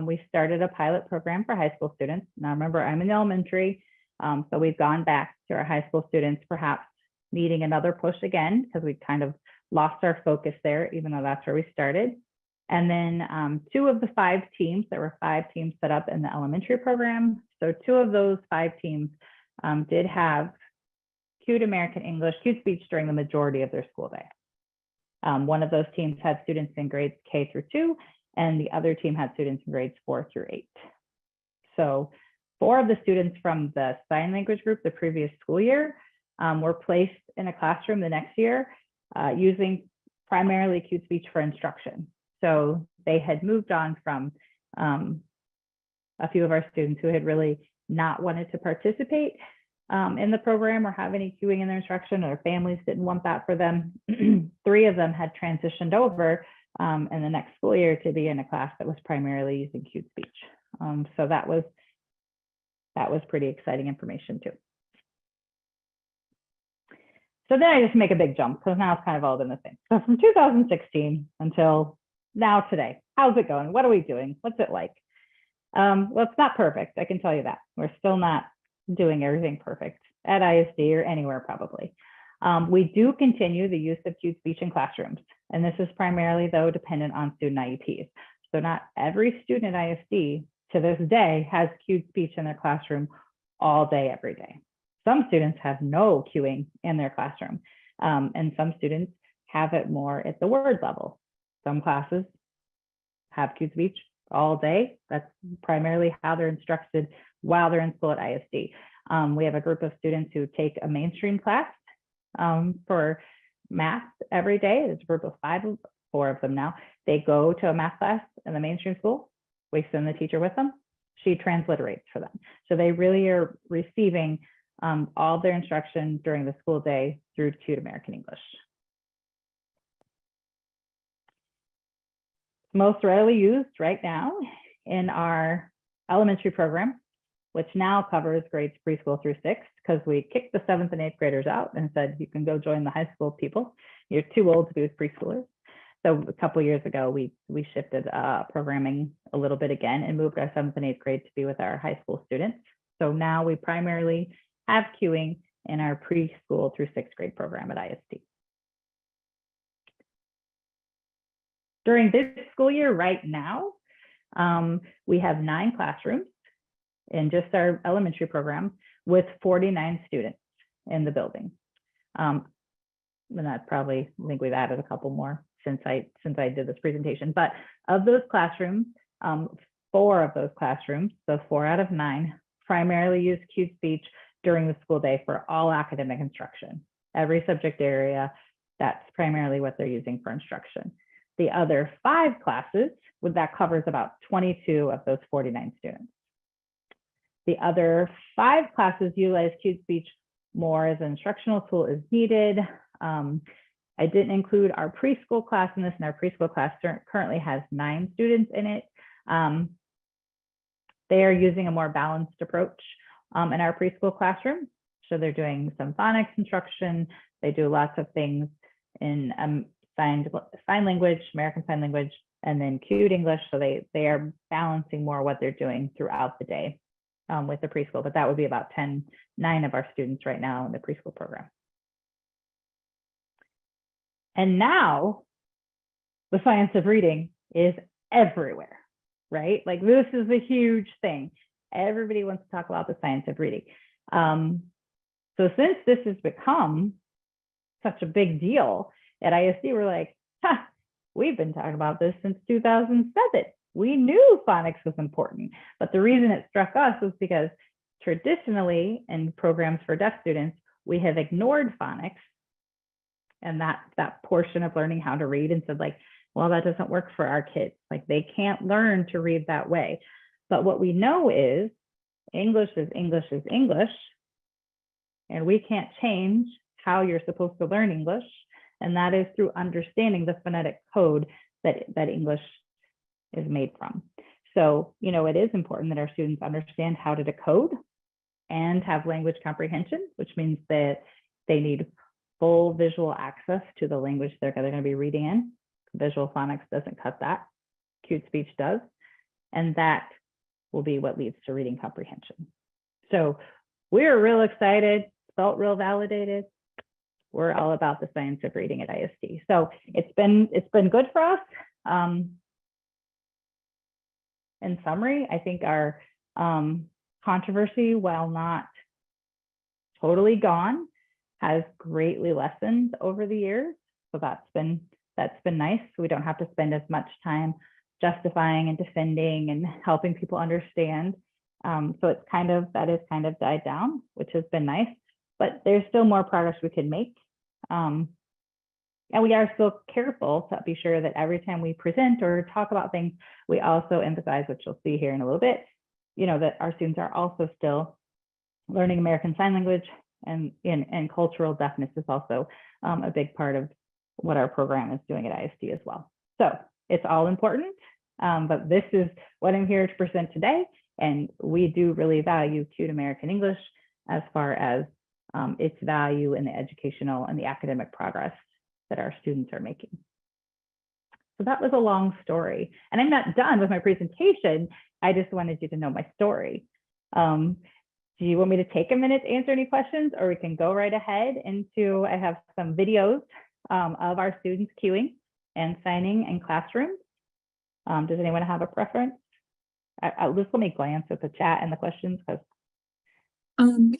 Speaker 3: we started a pilot program for high school students. Now remember, I'm in elementary, so we've gone back to our high school students, perhaps needing another push again, because we kind of lost our focus there, even though that's where we started. And then 2 of the 5 teams, there were 5 teams set up in the elementary program. So 2 of those 5 teams did have Kuhn American English, Kuhn speech during the majority of their school day. One of those teams had students in grades K through 2, and the other team had students in grades 4 through 8. So 4 of the students from the sign language group the previous school year were placed in a classroom the next year using primarily acute speech for instruction. So they had moved on from a few of our students who had really not wanted to participate in the program or have any cueing in their instruction, or families didn't want that for them. 3 of them had transitioned over in the next school year to be in a class that was primarily using cued speech. So that was pretty exciting information too. So then I just make a big jump because now it's kind of all been the same. So from 2016 until now today, how's it going? What are we doing? What's it like? Well, it's not perfect. I can tell you that. We're still not doing everything perfect at ISD or anywhere probably. We do continue the use of cued speech in classrooms. And this is primarily though dependent on student IEPs. So not every student at ISD to this day has cued speech in their classroom all day, every day. Some students have no cueing in their classroom, and some students have it more at the word level. Some classes have cued speech all day. That's primarily how they're instructed while they're in school at ISD. We have a group of students who take a mainstream class for math every day. There's a group of 4 of them now. They go to a math class in the mainstream school. We send the teacher with them. She transliterates for them. So they really are receiving all their instruction during the school day through cued American English. Most rarely used right now in our elementary program, which now covers grades preschool through 6, because we kicked the 7th and 8th graders out and said, you can go join the high school people. You're too old to be with preschoolers. So a couple of years ago, we shifted programming a little bit again and moved our 7th and 8th grade to be with our high school students. So now we primarily have cueing in our preschool through 6th grade program at ISD. During this school year right now, we have 9 classrooms in just our elementary program with 49 students in the building. And that probably, I think we've added a couple more since I did this presentation. But of those classrooms, 4 of those classrooms, so 4 out of 9, primarily use cued speech during the school day for all academic instruction. Every subject area, that's primarily what they're using for instruction. The other 5 classes, that covers about 22 of those 49 students. The other 5 classes utilize cued speech more as an instructional tool as needed. I didn't include our preschool class in this, and our preschool class currently has 9 students in it. They are using a more balanced approach in our preschool classroom. So they're doing some phonics instruction. They do lots of things in sign language, American Sign Language, and then cued English. So they are balancing more what they're doing throughout the day with the preschool. But that would be about 9 of our students right now in the preschool program. And now the science of reading is everywhere, right? Like this is a huge thing. Everybody wants to talk about the science of reading. So since this has become such a big deal at ISD, we're like, we've been talking about this since 2007. We knew phonics was important, but the reason it struck us was because traditionally in programs for deaf students, we have ignored phonics and that portion of learning how to read and said like, well, that doesn't work for our kids. Like they can't learn to read that way. But what we know is English is English is English, and we can't change how you're supposed to learn English. And that is through understanding the phonetic code that English is made from. So, you know, it is important that our students understand how to decode and have language comprehension, which means that they need full visual access to the language they're going to be reading in. Visual phonics doesn't cut that. Cued speech does. And that will be what leads to reading comprehension. So we're real excited, felt real validated. We're all about the science of reading at ISD. So it's been good for us. In summary, I think our controversy, while not totally gone, has greatly lessened over the years. So that's That's been nice. We don't have to spend as much time justifying and defending and helping people understand. So it's that is kind of died down, which has been nice, but there's still more progress we can make. And we are still careful to be sure that every time we present or talk about things, we also emphasize, which you'll see here in a little bit, that our students are also still learning American Sign Language, and cultural deafness is also a big part of what our program is doing at ISD as well. So it's all important, but this is what I'm here to present today. And we do really value Kuhn American English as far as its value in the educational and the academic progress that our students are making. So that was a long story. And I'm not done with my presentation. I just wanted you to know my story. Do you want me to take a minute to answer any questions, or we can go right ahead into, I have some videos of our students queuing and signing in classrooms. Does anyone have a preference? Just let me glance at the chat and the questions.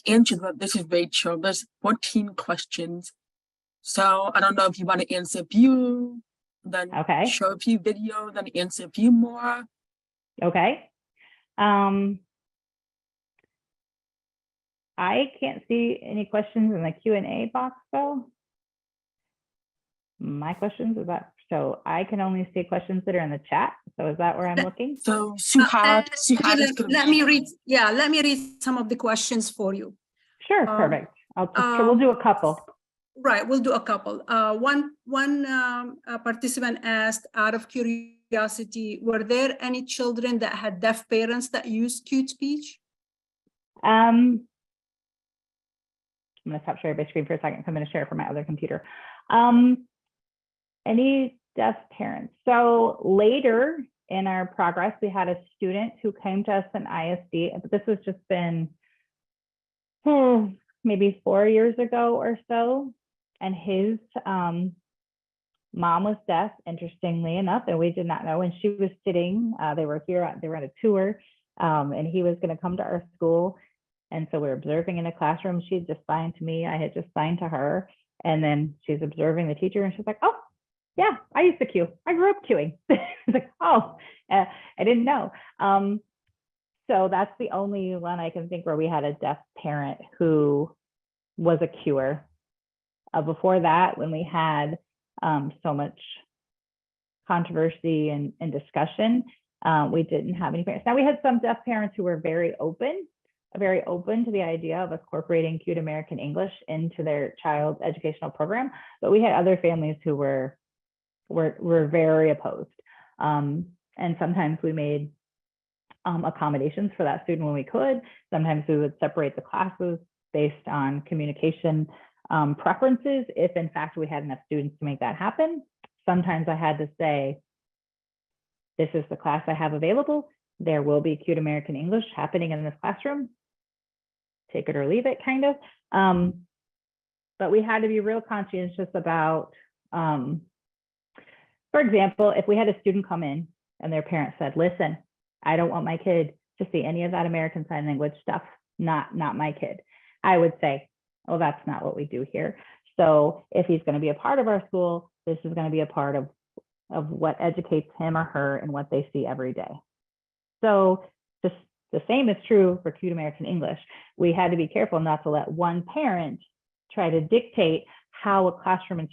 Speaker 1: Angela, this is Rachel. There's 14 questions. So I don't know if you want to answer a few, then show a few videos, then answer a few more.
Speaker 3: Okay. I can't see any questions in the Q&A box though. My questions is that, so I can only see questions that are in the chat. So is that where I'm looking?
Speaker 1: So Suhad
Speaker 4: let me read. Yeah, let me read some of the questions for you.
Speaker 3: Sure, perfect. We'll do a couple.
Speaker 4: Right, we'll do a couple. One participant asked, out of curiosity, were there any children that had deaf parents that used cute speech?
Speaker 3: I'm going to stop sharing my screen for a second. I'm going to share from my other computer. Any deaf parents? So later in our progress, we had a student who came to us in ISD, but this has just been maybe 4 years ago or so. And his mom was deaf, interestingly enough, and we did not know. And she was sitting, they were on a tour, and he was going to come to our school. And so we were observing in a classroom. She had just signed to me. I had just signed to her. And then she's observing the teacher, and she's like, oh, yeah, I used to queue. I grew up queuing. It's like, oh, I didn't know. So that's the only one I can think where we had a deaf parent who was a queuer. Before that, when we had so much controversy and discussion, we didn't have any parents. Now we had some deaf parents who were very open to the idea of incorporating Kuhn American English into their child's educational program, but we had other families who were very opposed. And sometimes we made accommodations for that student when we could. Sometimes we would separate the classes based on communication preferences, if in fact we had enough students to make that happen. Sometimes I had to say, this is the class I have available. There will be Kuhn American English happening in this classroom. Take it or leave it, kind of. But we had to be real conscientious about, for example, if we had a student come in and their parent said, listen, I don't want my kid to see any of that American Sign Language stuff, not my kid. I would say, well, that's not what we do here. So if he's going to be a part of our school, this is going to be a part of what educates him or her and what they see every day. So the same is true for Kuhn American English. We had to be careful not to let one parent try to dictate how a classroom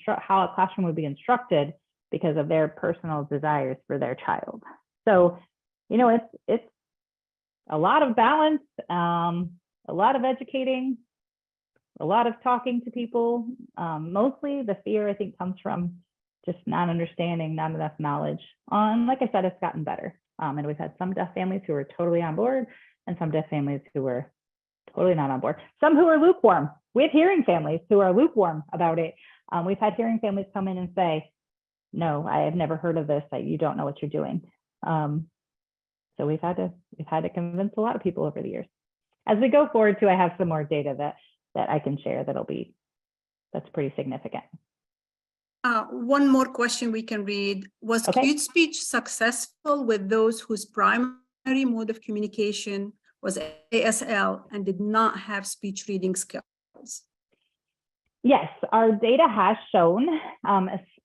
Speaker 3: would be instructed because of their personal desires for their child. So, it's a lot of balance, a lot of educating, a lot of talking to people. Mostly the fear, I think, comes from just not understanding, not enough knowledge. Like I said, it's gotten better. And we've had some deaf families who were totally on board and some deaf families who were totally not on board. Some who are lukewarm. We have hearing families who are lukewarm about it. We've had hearing families come in and say, no, I have never heard of this. You don't know what you're doing. So we've had to convince a lot of people over the years. As we go forward too, I have some more data that I can share that's pretty significant.
Speaker 4: One more question we can read. Was Kuhn speech successful with those whose primary mode of communication was ASL and did not have speech reading skills?
Speaker 3: Yes, our data has shown,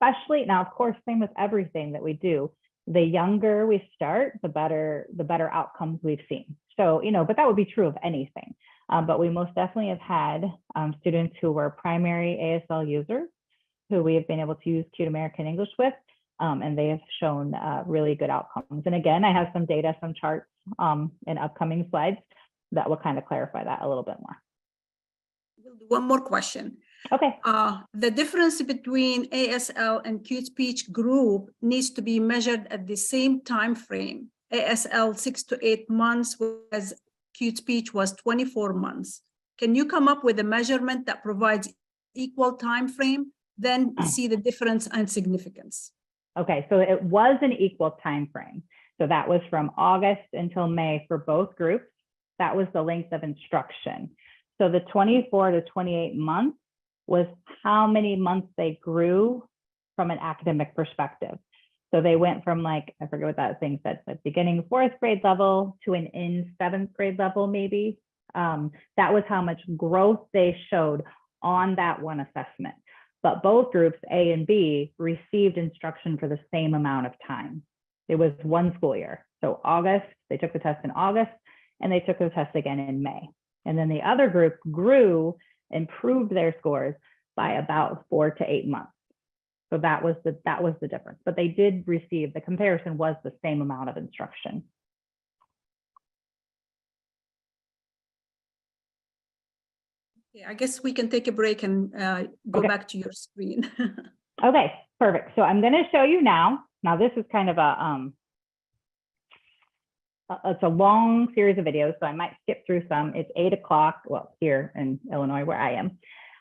Speaker 3: especially now, of course, same with everything that we do. The younger we start, the better outcomes we've seen. So, but that would be true of anything. But we most definitely have had students who were primary ASL users who we have been able to use Cute American English with, and they have shown really good outcomes. And again, I have some data, some charts in upcoming slides that will kind of clarify that a little bit more.
Speaker 4: We'll do one more question.
Speaker 3: Okay.
Speaker 4: The difference between ASL and Cute Speech group needs to be measured at the same time frame. ASL 6 to 8 months, whereas Cute Speech was 24 months. Can you come up with a measurement that provides equal time frame, then see the difference and significance?
Speaker 3: Okay, so it was an equal time frame. So that was from August until May for both groups. That was the length of instruction. So the 24 to 28 months was how many months they grew from an academic perspective. So they went from, like, I forget what that thing said, but beginning 4th grade level to an in 7th grade level, maybe. That was how much growth they showed on that one assessment. But both groups, A and B, received instruction for the same amount of time. It was one school year. So August, they took the test in August, and they took the test again in May. And then the other group grew, improved their scores by about 4 to 8 months. So that was the difference. But they did receive, the comparison was the same amount of instruction.
Speaker 4: Yeah, I guess we can take a break and go back to your screen.
Speaker 3: Okay, perfect. So I'm going to show you now. Now this is kind of it's a long series of videos, so I might skip through some. It's 8 o'clock, well, here in Illinois where I am.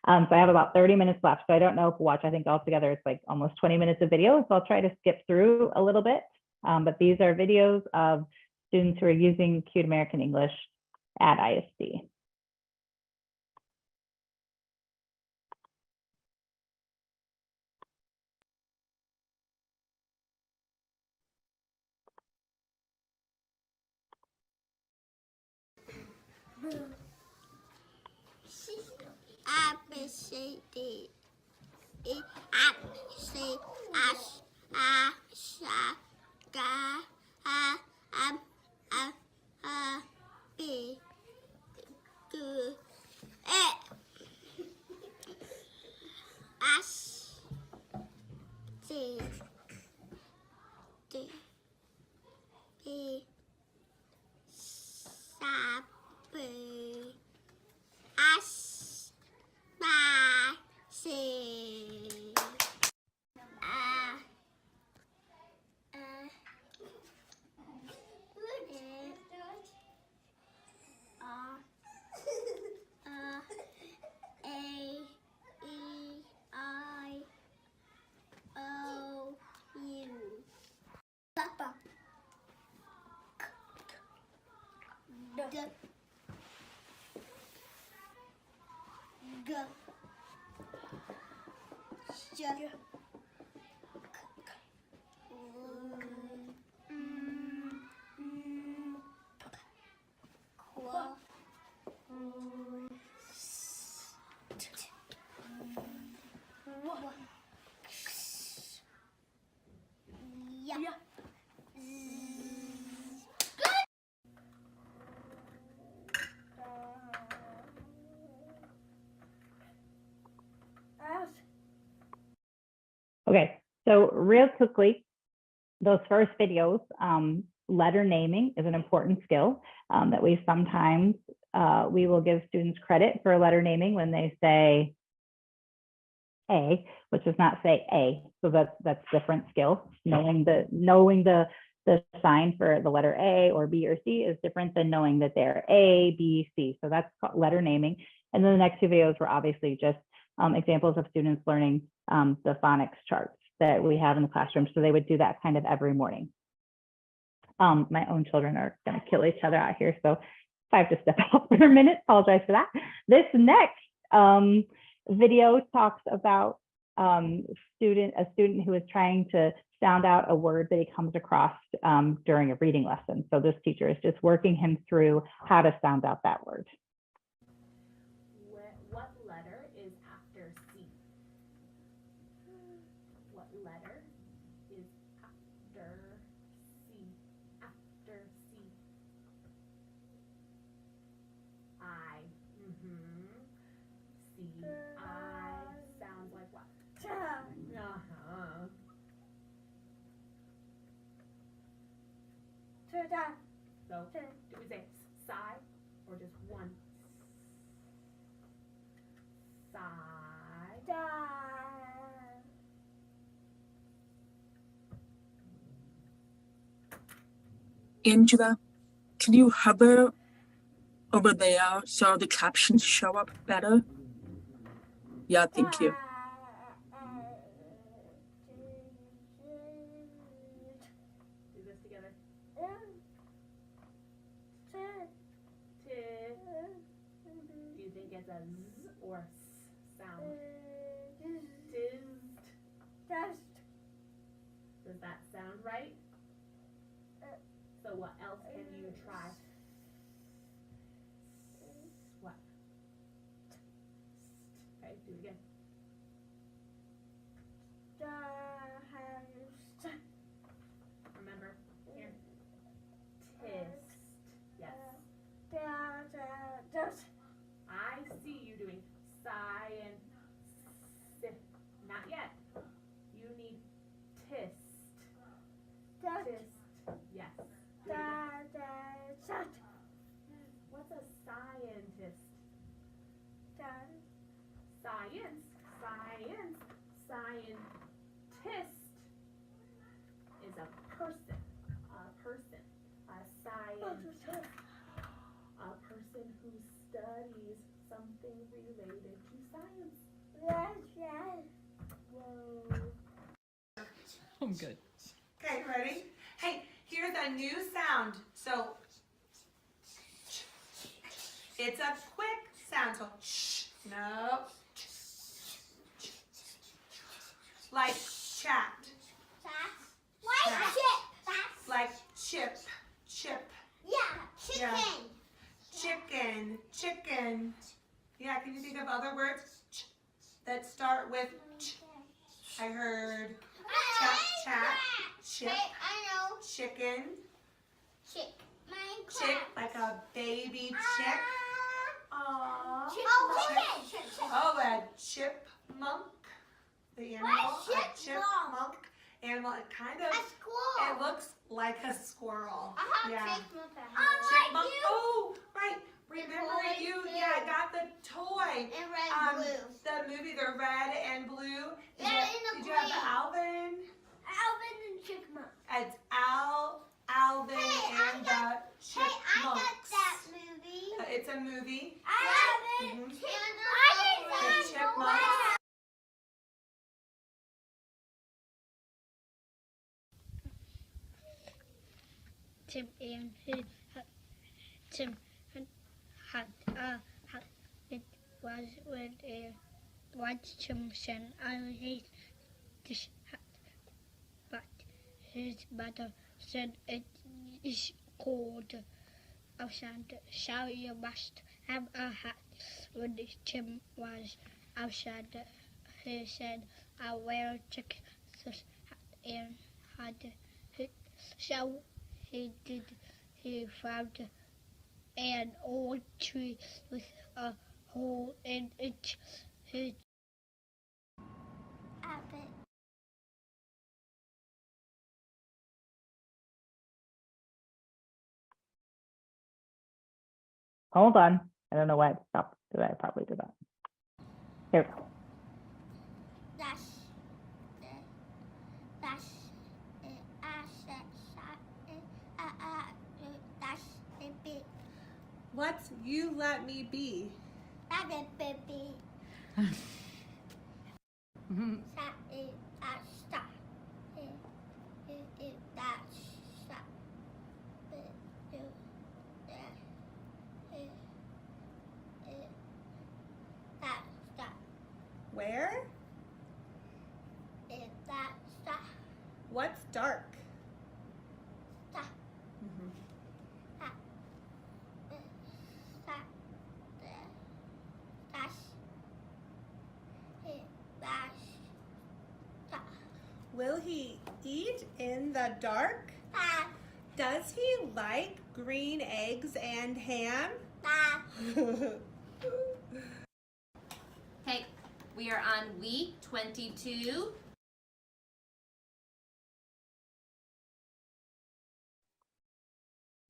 Speaker 3: So I have about 30 minutes left. So I don't know if we'll watch, I think altogether it's like almost 20 minutes of video. So I'll try to skip through a little bit. But these are videos of students who are using Cute American English at ISD.
Speaker 5: A, B, C, D, E, F, C, H, I, J, K, L, M, N, B, Q, S, T, D, E, B, S, B, C,
Speaker 3: Okay, so real quickly, those first videos, letter naming is an important skill that we sometimes, we will give students credit for letter naming when they say A, which does not say A. So that's different skill. Knowing the sign for the letter A or B or C is different than knowing that they're A, B, C. So that's called letter naming. And then the next two videos were obviously just examples of students learning the phonics charts that we have in the classroom. So they would do that kind of every morning. My own children are going to kill each other out here. So if I have to step out for a minute, apologize for that. This next video talks about a student who is trying to sound out a word that he comes across during a reading lesson. So this teacher is just working him through how to sound out that word.
Speaker 6: What letter is after C? What
Speaker 3: I sounds like what? Uh-huh. So, do we say sigh or just one? Sigh.
Speaker 1: Angela, can you hover over there so the captions show up better? Yeah, thank you.
Speaker 3: Do this together. Do you think it's a z or s sound? Tizzed. Does that sound right? So what else can you try? What? Okay, do it again. Remember, here. Tist. Yes. I see you doing sigh and sip. Not yet. You need tist. Tist. Yes. Do it again. What's a scientist? Science. Scientist is a person. A scientist. A person who studies something related to science. Whoa.
Speaker 1: I'm good.
Speaker 6: Okay, ready? Hey, here's a new sound. So it's a quick sound. So shh. No. Like chat. Like chip.
Speaker 5: Yeah, chicken.
Speaker 6: Chicken. Yeah, can you think of other words that start with ch? I heard chat, chip,
Speaker 5: I know.
Speaker 6: chicken,
Speaker 5: Chick.
Speaker 6: chick, like a baby chick. Aww.
Speaker 5: Chicken.
Speaker 6: Oh, a chipmunk. The animal. A chipmunk. Animal. It kind of. It looks like a squirrel. Yeah. Chipmunk. Oh, right. Remember you? Yeah, got the toy.
Speaker 5: And red and blue.
Speaker 6: The movie, the red and blue.
Speaker 5: Did
Speaker 6: you have the Alvin?
Speaker 5: Alvin and Chipmunk.
Speaker 6: It's Alvin and the Chipmunks.
Speaker 5: Hey, I got that movie.
Speaker 6: It's a movie.
Speaker 5: I have it.
Speaker 6: Mhm.
Speaker 5: And
Speaker 6: The Chipmunks.
Speaker 5: Tim and Tim had it was with a white chimson. I hate this hat, but his mother said it is cold outside, so you must have a hat. When Tim was outside, he said, I wear Texas hat and had it. So he did. He found an old tree with a hole in it. He
Speaker 3: Hold on. I don't know why it stopped. I probably did that. Here we go.
Speaker 6: What's you let me be? Where? What's dark? Will he eat in the dark? Does he like green eggs and ham?
Speaker 7: Okay, we are on week 22.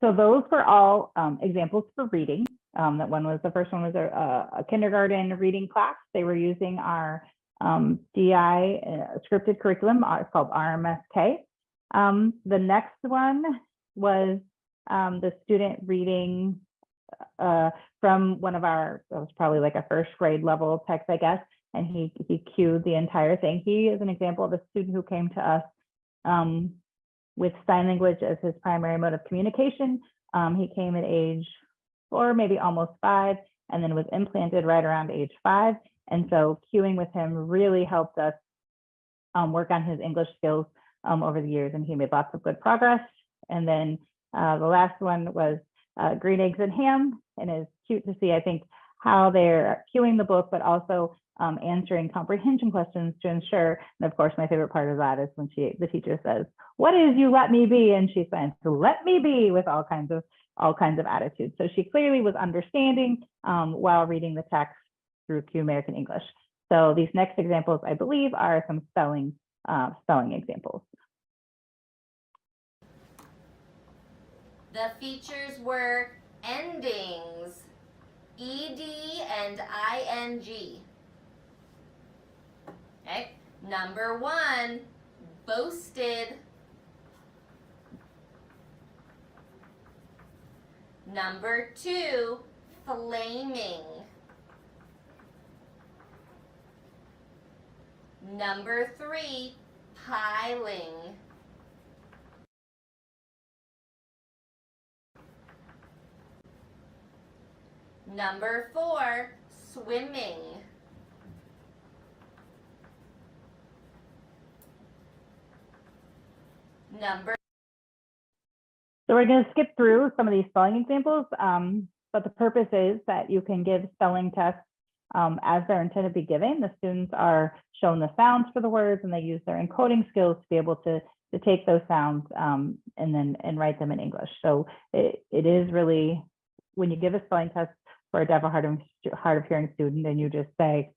Speaker 3: So those were all examples for reading. That one was, the first one was a kindergarten reading class. They were using our DI scripted curriculum. It's called RMSK. The next one was the student reading from one of our, it was probably like a first grade level text, I guess, and he cued the entire thing. He is an example of a student who came to us with sign language as his primary mode of communication. He came at age 4, maybe almost 5, and then was implanted right around age 5. And so cueing with him really helped us work on his English skills over the years, and he made lots of good progress. And then the last one was green eggs and ham, and it's cute to see, I think, how they're cueing the book, but also answering comprehension questions to ensure. And of course, my favorite part of that is when the teacher says, "What is you let me be?" And she says, "Let me be," with all kinds of attitudes. So she clearly was understanding while reading the text through Q American English. So these next examples, I believe, are some spelling examples.
Speaker 7: The features were endings, ED and ING. Okay, number 1, boasted. Number 2, flaming. Number 3, piling. Number 4, swimming.
Speaker 3: So we're going to skip through some of these spelling examples, but the purpose is that you can give spelling tests as they're intended to be given. The students are shown the sounds for the words, and they use their encoding skills to be able to take those sounds and write them in English. So it is really, when you give a spelling test for a deaf or hard of hearing student, and you just say,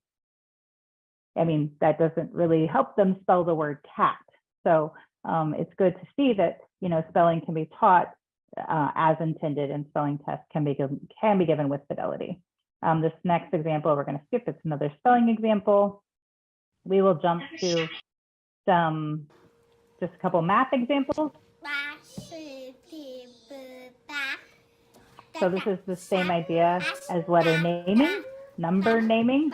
Speaker 3: I mean, that doesn't really help them spell the word cat. So it's good to see that, you know, spelling can be taught as intended, and spelling tests can be given with fidelity. This next example we're going to skip. It's another spelling example. We will jump to just a couple math examples. So this is the same idea as letter naming, number naming.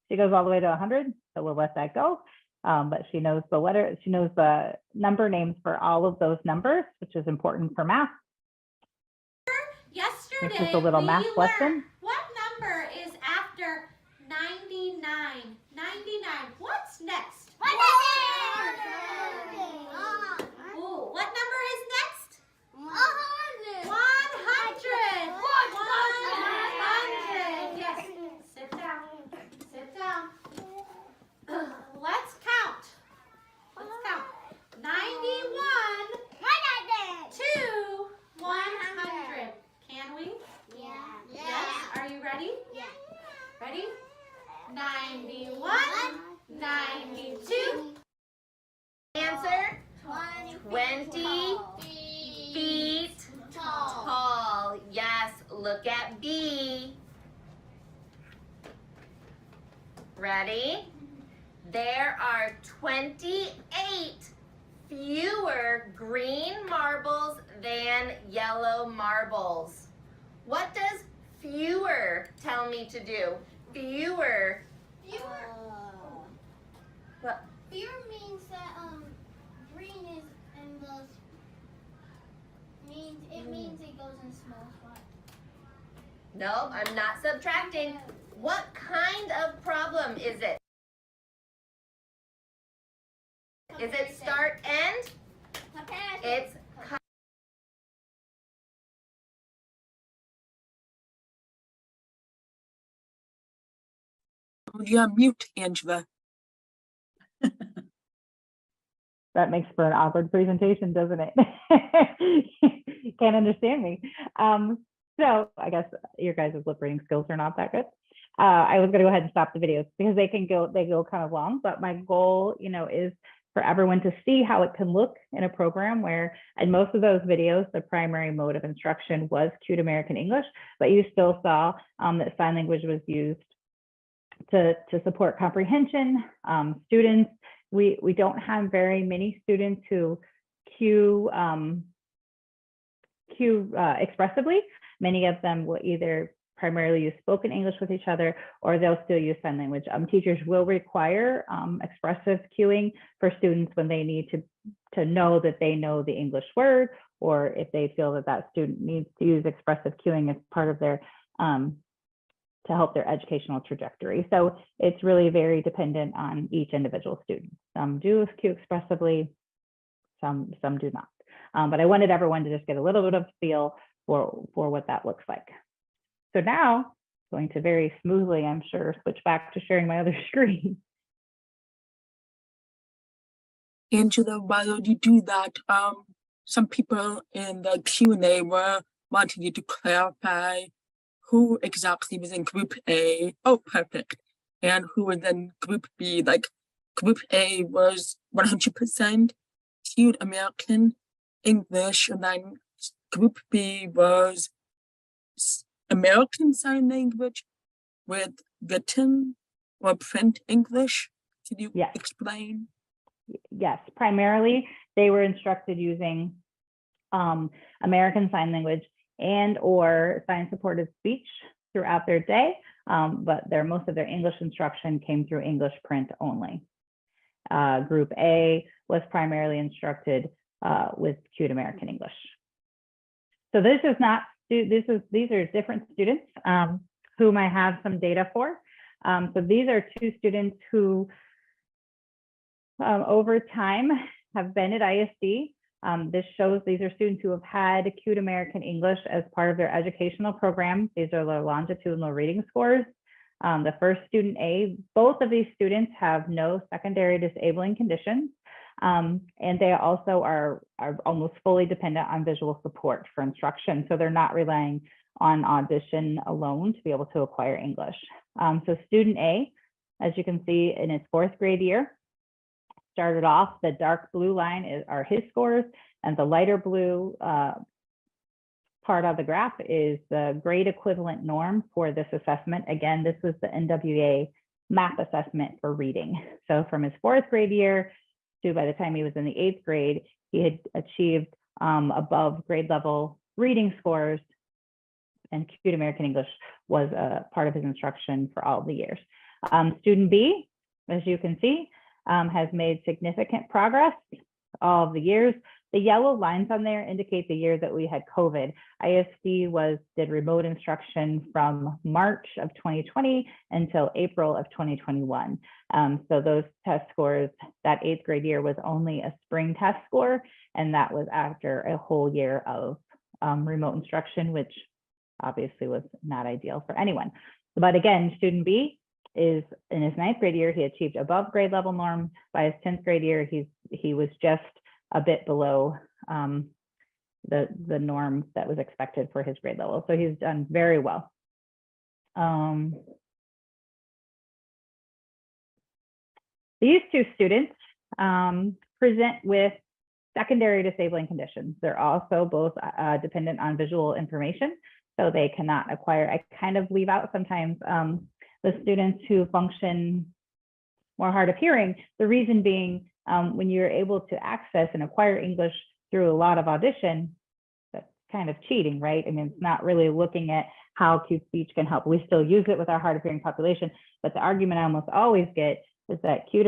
Speaker 3: She goes all the way to 100, so we'll let that go. But she knows the number names for all of those numbers, which is important for math.
Speaker 8: Yesterday,
Speaker 3: this is a little math lesson.
Speaker 8: What number is after 99? 99. What's next? 100. Ooh, what number is next? 100. 100. 100. Yes. Sit down. Sit down. Let's count. Let's count. 91 to 100. Can we?
Speaker 5: Yeah.
Speaker 8: Yes. Are you ready?
Speaker 5: Yeah.
Speaker 8: Ready? 91, 92.
Speaker 7: Answer, 20 feet tall. Yes, look at B. Ready? There are 28 fewer green marbles than yellow marbles. What does fewer tell me to do? Fewer.
Speaker 5: Fewer.
Speaker 7: What?
Speaker 5: Fewer means that green is in those means it goes in small spots.
Speaker 7: No, I'm not subtracting. What kind of problem is it? Is it start end? It's
Speaker 1: You're on mute, Angela.
Speaker 3: that makes for an awkward presentation, doesn't it? Can't understand me. So I guess your guys' lip reading skills are not that good. I was going to go ahead and stop the videos because they go kind of long, but my goal, is for everyone to see how it can look in a program where, in most of those videos, the primary mode of instruction was cued American English, but you still saw that sign language was used to support comprehension. Students, we don't have very many students who cue expressively. Many of them will either primarily use spoken English with each other, or they'll still use sign language. Teachers will require expressive cueing for students when they need to know that they know the English word, or if they feel that that student needs to use expressive cueing as part of their, to help their educational trajectory. So it's really very dependent on each individual student. Some do cue expressively, some do not. But I wanted everyone to just get a little bit of feel for what that looks like. So now, going to very smoothly, I'm sure, switch back to sharing my other screen.
Speaker 1: Angela, while you do that, some people in the Q&A were wanting you to clarify who exactly was in group A. Oh, perfect. And who was in group B. Like, group A was 100% cued American English, and then group B was American Sign Language with written or print English. Can you explain?
Speaker 3: Yes, primarily they were instructed using American Sign Language and or sign supported speech throughout their day, but most of their English instruction came through English print only. Group A was primarily instructed with cued American English. So this is not, these are different students whom I have some data for. So these are two students who over time have been at ISD. This shows these are students who have had cued American English as part of their educational program. These are their longitudinal reading scores. The first student A, both of these students have no secondary disabling conditions. And they also are almost fully dependent on visual support for instruction. So they're not relying on audition alone to be able to acquire English. So student A, as you can see in his 4th grade year, started off, the dark blue line are his scores, and the lighter blue part of the graph is the grade equivalent norm for this assessment. Again, this was the NWA math assessment for reading. So from his 4th grade year to by the time he was in the 8th grade, he had achieved above grade level reading scores, and cued American English was a part of his instruction for all the years. Student B, as you can see, has made significant progress all of the years. The yellow lines on there indicate the year that we had COVID. ISD did remote instruction from March of 2020 until April of 2021. So those test scores, that 8th grade year was only a spring test score, and that was after a whole year of remote instruction, which obviously was not ideal for anyone. But again, student B is in his 9th grade year, he achieved above grade level norm. By his 10th grade year, he was just a bit below the norm that was expected for his grade level. So he's done very well. These two students present with secondary disabling conditions. They're also both dependent on visual information, so they cannot acquire. I kind of leave out sometimes the students who function more hard of hearing, the reason being when you're able to access and acquire English through a lot of audition, that's kind of cheating, right? I mean, it's not really looking at how cued speech can help. We still use it with our hard of hearing population, but the argument I almost always get is that cued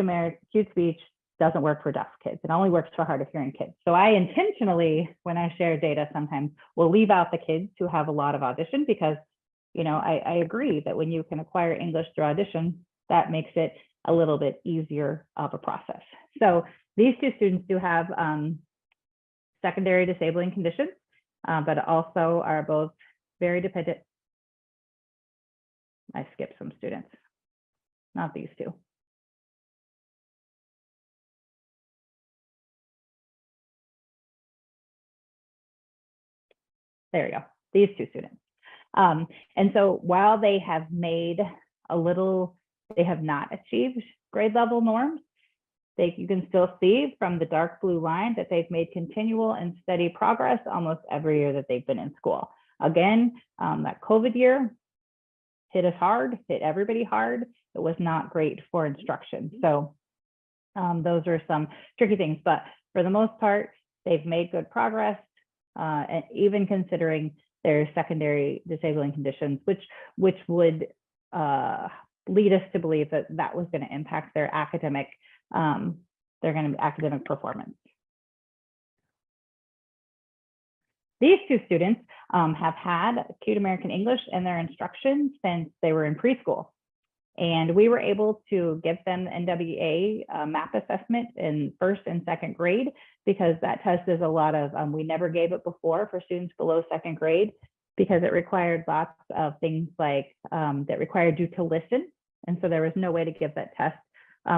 Speaker 3: speech doesn't work for deaf kids. It only works for hard of hearing kids. So I intentionally, when I share data, sometimes will leave out the kids who have a lot of audition, because I agree that when you can acquire English through audition, that makes it a little bit easier of a process. So these two students do have secondary disabling conditions, but also are both very dependent. I skipped some students, not these two. There you go, these two students. And so while they have made a little, they have not achieved grade level norms, you can still see from the dark blue line that they've made continual and steady progress almost every year that they've been in school. Again, that COVID year hit us hard, hit everybody hard. It was not great for instruction. So those are some tricky things, but for the most part, they've made good progress, and even considering their secondary disabling conditions, which would lead us to believe that that was going to impact their academic performance. These two students have had acute American English in their instruction since they were in preschool. And we were able to give them NWA MAP assessment in first and second grade, because that test is a lot of, we never gave it before for students below second grade, because it required lots of things like, that required you to listen. And so there was no way to give that test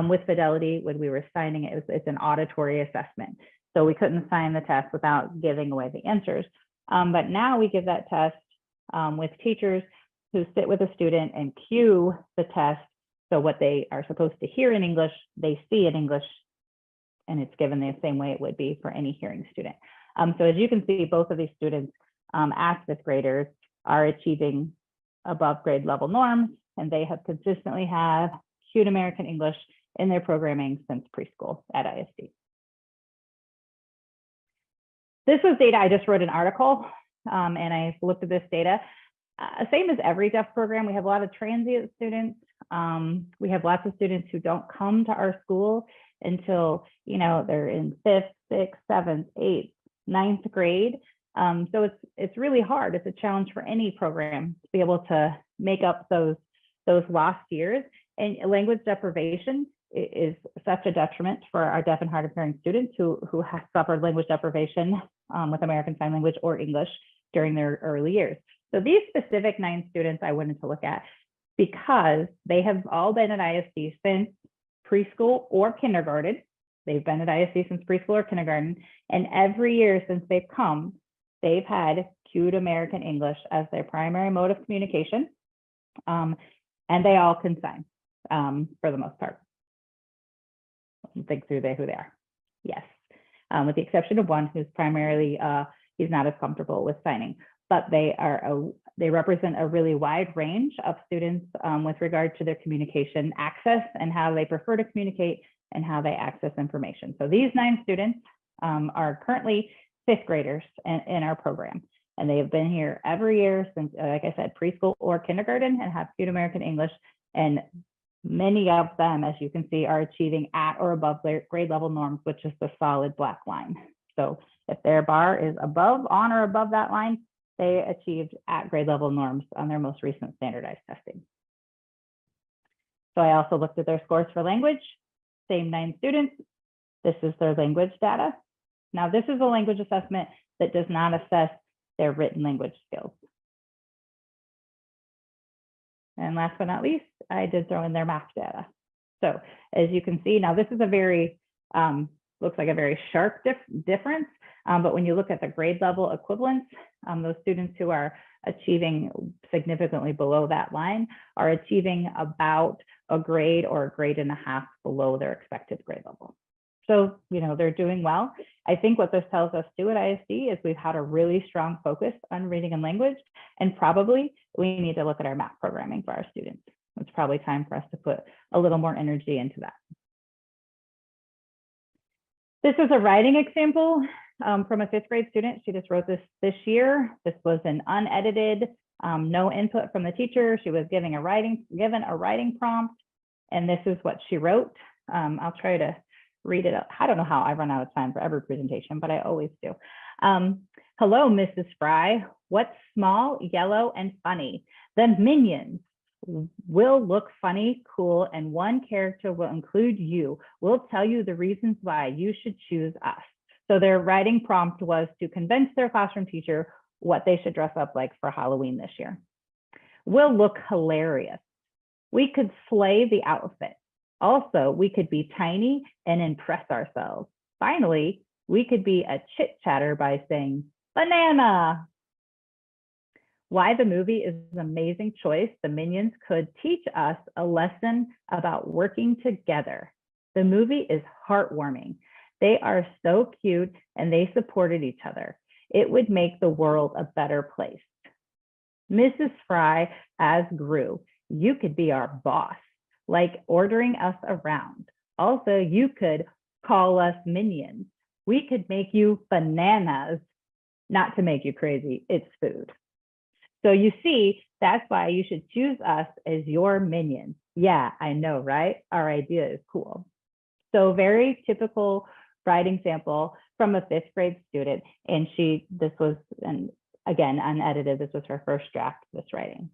Speaker 3: with fidelity when we were signing it. It's an auditory assessment. So we couldn't sign the test without giving away the answers. But now we give that test with teachers who sit with a student and cue the test. So what they are supposed to hear in English, they see in English, and it's given the same way it would be for any hearing student. So as you can see, both of these students as fifth graders are achieving above grade level norms, and they have consistently had acute American English in their programming since preschool at ISD. This was data, I just wrote an article, and I looked at this data. Same as every deaf program, we have a lot of transient students. We have lots of students who don't come to our school until, they're in 5th, 6th, 7th, 8th, 9th grade. So it's really hard. It's a challenge for any program to be able to make up those lost years. And language deprivation is such a detriment for our deaf and hard of hearing students who have suffered language deprivation with American Sign Language or English during their early years. So these specific 9 students I wanted to look at because they have all been at ISD since preschool or kindergarten. They've been at ISD since preschool or kindergarten, and every year since they've come, they've had cued American English as their primary mode of communication, and they all can sign for the most part. Think through who they are. Yes, with the exception of one who's primarily, he's not as comfortable with signing, but they represent a really wide range of students with regard to their communication access and how they prefer to communicate and how they access information. So these 9 students are currently 5th graders in our program, and they have been here every year since, like I said, preschool or kindergarten, and have acute American English. And many of them, as you can see, are achieving at or above their grade level norms, which is the solid black line. So if their bar is on or above that line, they achieved at grade level norms on their most recent standardized testing. So I also looked at their scores for language, same 9 students. This is their language data. Now, this is a language assessment that does not assess their written language skills. And last but not least, I did throw in their math data. So as you can see, now this is a very, looks like a very sharp difference. But when you look at the grade level equivalents, those students who are achieving significantly below that line are achieving about a grade or a grade and a half below their expected grade level. So, they're doing well. I think what this tells us too at ISD is we've had a really strong focus on reading and language, and probably we need to look at our math programming for our students. It's probably time for us to put a little more energy into that. This is a writing example from a 5th grade student. She just wrote this year. This was an unedited, no input from the teacher. She was given a writing prompt, and this is what she wrote. I'll try to read it out. I don't know how I run out of time for every presentation, but I always do. Hello, Mrs. Fry. What's small, yellow, and funny? The minions will look funny, cool, and one character will include you. We'll tell you the reasons why you should choose us. So their writing prompt was to convince their classroom teacher what they should dress up like for Halloween this year. We'll look hilarious. We could slay the outfit. Also, we could be tiny and impress ourselves. Finally, we could be a chit chatter by saying, banana. Why the movie is an amazing choice. The Minions could teach us a lesson about working together. The movie is heartwarming. They are so cute and they supported each other. It would make the world a better place. Mrs. Fry as Gru, you could be our boss, like ordering us around. Also, you could call us minions. We could make you bananas. Not to make you crazy, it's food. So you see, that's why you should choose us as your minions. Yeah, I know, right? Our idea is cool. So very typical writing sample from a 5th grade student. And this was, and again, unedited, this was her first draft of this writing.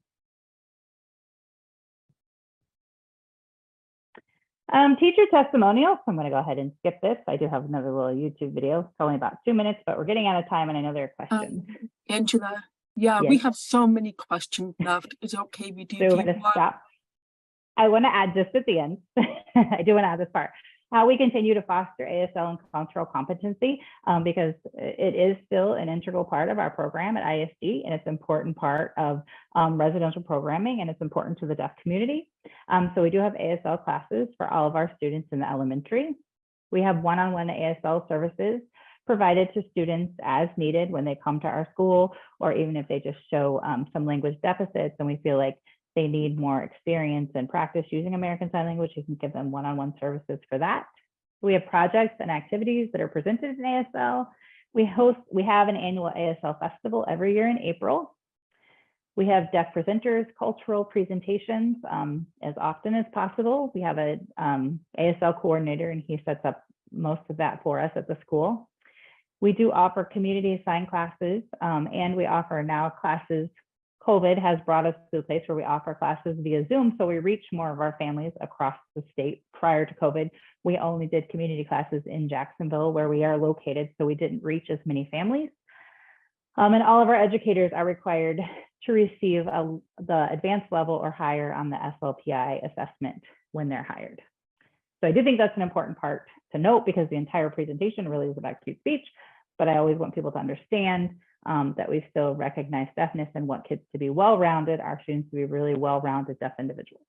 Speaker 3: Teacher testimonials. I'm going to go ahead and skip this. I do have another little YouTube video. It's only about 2 minutes, but we're getting out of time and I know there are questions.
Speaker 1: Angela, yeah,
Speaker 3: Yes.
Speaker 1: we have so many questions left. Is it okay we do?
Speaker 3: So we're going to stop. I want to add just at the end, I do want to add this part, how we continue to foster ASL and cultural competency, because it is still an integral part of our program at ISD, and it's an important part of residential programming, and it's important to the deaf community. So we do have ASL classes for all of our students in the elementary. We have one-on-one ASL services provided to students as needed when they come to our school, or even if they just show some language deficits and we feel like they need more experience and practice using American Sign Language, you can give them one-on-one services for that. We have projects and activities that are presented in ASL. We have an annual ASL festival every year in April. We have deaf presenters, cultural presentations as often as possible. We have an ASL coordinator and he sets up most of that for us at the school. We do offer community sign classes and we offer now classes. COVID has brought us to a place where we offer classes via Zoom, so we reach more of our families across the state. Prior to COVID, we only did community classes in Jacksonville, where we are located, so we didn't reach as many families. And all of our educators are required to receive the advanced level or higher on the SLPI assessment when they're hired. So I do think that's an important part to note, because the entire presentation really is about cute speech, but I always want people to understand that we still recognize deafness and want kids to be well-rounded, our students to be really well-rounded deaf individuals.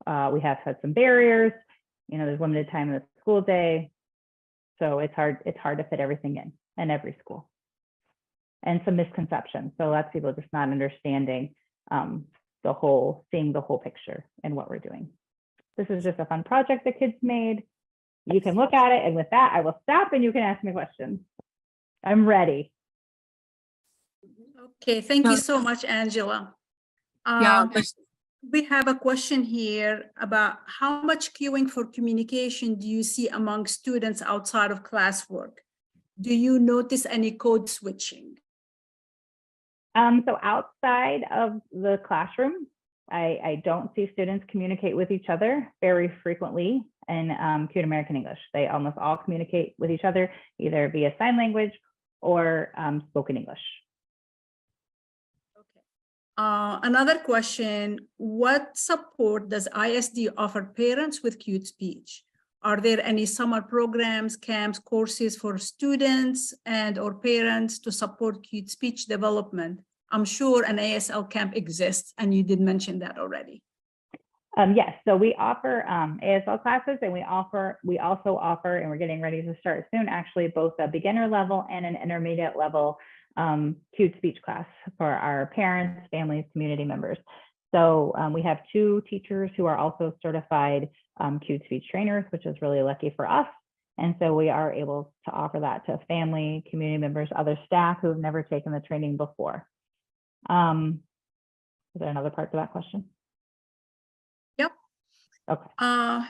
Speaker 3: We have had some barriers, there's limited time in the school day, so it's hard to fit everything in every school. And some misconceptions, so lots of people just not understanding seeing the whole picture and what we're doing. This is just a fun project the kids made. You can look at it, and with that, I will stop and you can ask me questions. I'm ready.
Speaker 4: Okay, thank you so much, Angela. We have a question here about how much queuing for communication do you see among students outside of classwork? Do you notice any code switching?
Speaker 3: So outside of the classroom, I don't see students communicate with each other very frequently in Kuhn American English. They almost all communicate with each other either via sign language or spoken English.
Speaker 4: Okay. Another question, what support does ISD offer parents with cute speech? Are there any summer programs, camps, courses for students and or parents to support cute speech development? I'm sure an ASL camp exists, and you did mention that already.
Speaker 3: Yes, so we offer ASL classes, and we also offer, and we're getting ready to start soon, actually, both a beginner level and an intermediate level cute speech class for our parents, families, community members. So we have 2 teachers who are also certified cute speech trainers, which is really lucky for us. And so we are able to offer that to family, community members, other staff who have never taken the training before. Is there another part to that question?
Speaker 4: Yep.
Speaker 3: Okay.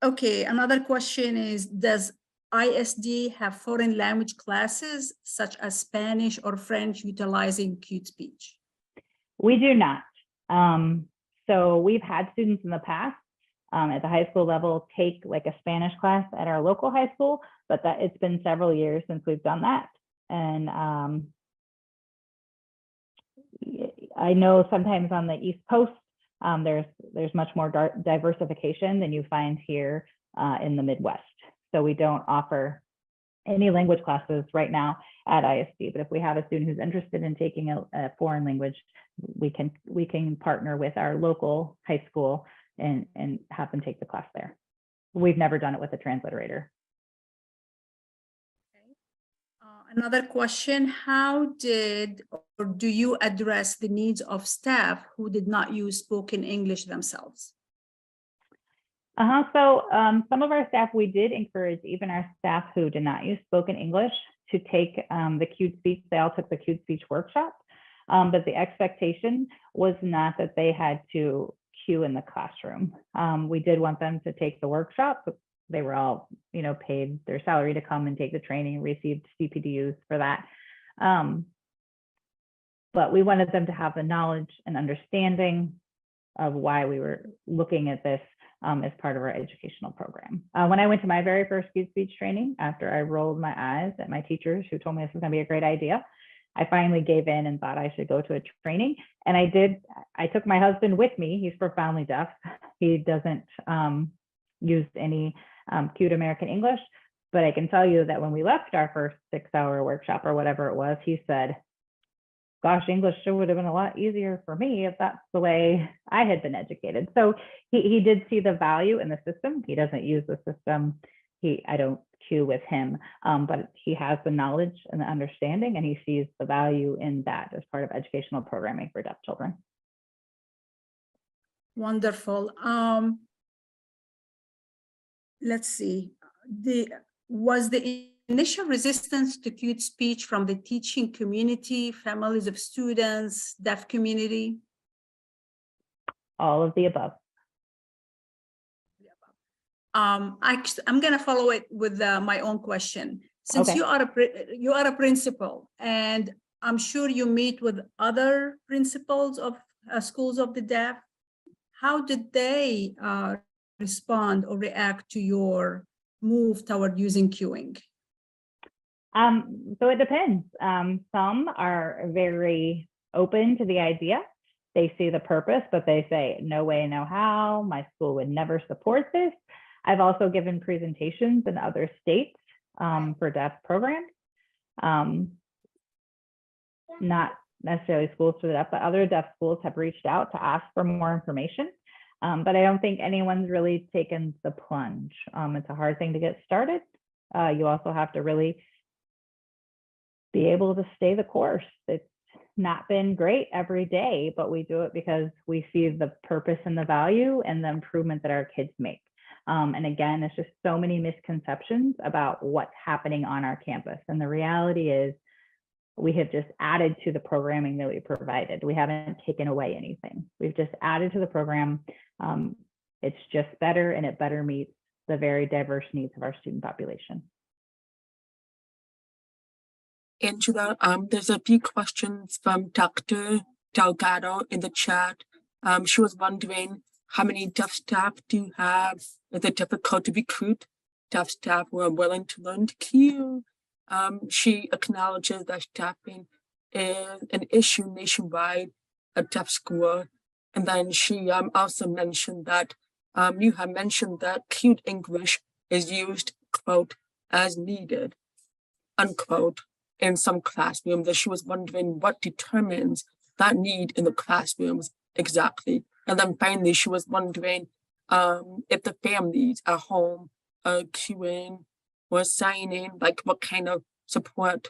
Speaker 4: Okay, another question is, does ISD have foreign language classes such as Spanish or French utilizing cute speech?
Speaker 3: We do not. So we've had students in the past at the high school level take like a Spanish class at our local high school, but it's been several years since we've done that. And I know sometimes on the East Coast, there's much more diversification than you find here in the Midwest. So we don't offer any language classes right now at ISD. But if we have a student who's interested in taking a foreign language, we can partner with our local high school and have them take the class there. We've never done it with a transliterator.
Speaker 4: Another question, how did or do you address the needs of staff who did not use spoken English themselves?
Speaker 3: So some of our staff, we did encourage even our staff who did not use spoken English to take the cued speech. They all took the cued speech workshop, but the expectation was not that they had to cue in the classroom. We did want them to take the workshop. They were all, paid their salary to come and take the training and received CPDUs for that. But we wanted them to have the knowledge and understanding of why we were looking at this as part of our educational program. When I went to my very first cued speech training, after I rolled my eyes at my teachers who told me this was going to be a great idea, I finally gave in and thought I should go to a training. And I did. I took my husband with me. He's profoundly deaf. He doesn't use any cued American English. But I can tell you that when we left our first 6-hour workshop or whatever it was, he said, gosh, English sure would have been a lot easier for me if that's the way I had been educated. So he did see the value in the system. He doesn't use the system. I don't cue with him, but he has the knowledge and the understanding, and he sees the value in that as part of educational programming for deaf children.
Speaker 4: Wonderful. Let's see. Was the initial resistance to cued speech from the teaching community, families of students, deaf community?
Speaker 3: All of the above.
Speaker 4: I'm going to follow it with my own question. Since
Speaker 3: Okay.
Speaker 4: you are a principal, and I'm sure you meet with other principals of schools of the deaf, how did they respond or react to your move toward using cueing?
Speaker 3: So it depends. Some are very open to the idea. They see the purpose, but they say, no way, no how. My school would never support this. I've also given presentations in other states for deaf programs. Not necessarily schools for the deaf, but other deaf schools have reached out to ask for more information. But I don't think anyone's really taken the plunge. It's a hard thing to get started. You also have to really be able to stay the course. It's not been great every day, but we do it because we see the purpose and the value and the improvement that our kids make. And again, it's just so many misconceptions about what's happening on our campus. And the reality is we have just added to the programming that we provided. We haven't taken away anything. We've just added to the program. It's just better, and it better meets the very diverse needs of our student population.
Speaker 1: Angela, there's a few questions from Dr. Delgado in the chat. She was wondering, how many deaf staff do you have? Is it difficult to recruit deaf staff who are willing to learn to cue? She acknowledges that staffing is an issue nationwide at deaf school. And then she also mentioned that you have mentioned that cued English is used, quote, as needed, unquote, in some classrooms. That she was wondering what determines that need in the classrooms exactly. And then finally, she was wondering if the families at home are cueing or signing, like what kind of support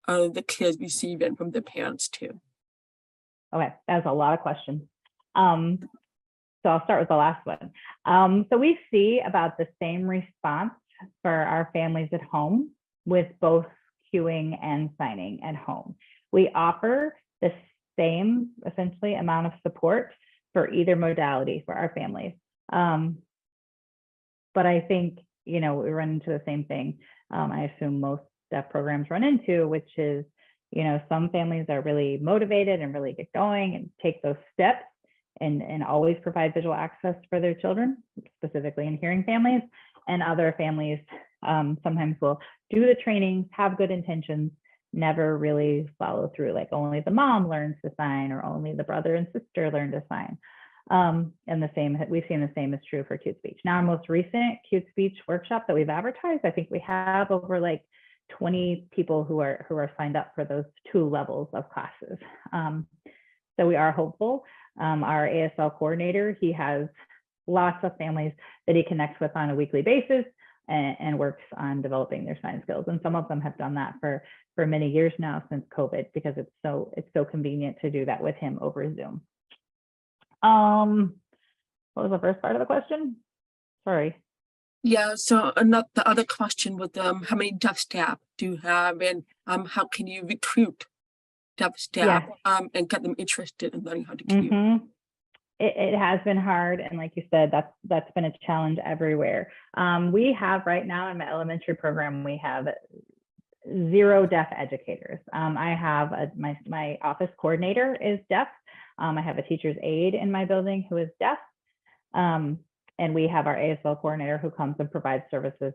Speaker 1: the kids receiving from the parents too.
Speaker 3: Okay, that's a lot of questions. So I'll start with the last one. So we see about the same response for our families at home with both cueing and signing at home. We offer the same essentially amount of support for either modality for our families. But I think, we run into the same thing. I assume most deaf programs run into, which is, some families are really motivated and really get going and take those steps and always provide visual access for their children, specifically in hearing families. And other families sometimes will do the trainings, have good intentions, never really follow through, like only the mom learns to sign or only the brother and sister learn to sign. And we've seen the same is true for acute speech. Now, our most recent acute speech workshop that we've advertised, I think we have over like 20 people who are signed up for those 2 levels of classes. So we are hopeful. Our ASL coordinator, he has lots of families that he connects with on a weekly basis and works on developing their science skills. And some of them have done that for many years now since COVID, because it's so convenient to do that with him over Zoom. What was the first part of the question? Sorry.
Speaker 1: Yeah, so the other question was how many deaf staff do you have, and how can you recruit deaf staff and get them interested in learning how to cue?
Speaker 3: It has been hard, and like you said, that's been a challenge everywhere. We have right now in my elementary program, we have 0 deaf educators. I have my office coordinator is deaf. I have a teacher's aide in my building who is deaf. And we have our ASL coordinator who comes and provides services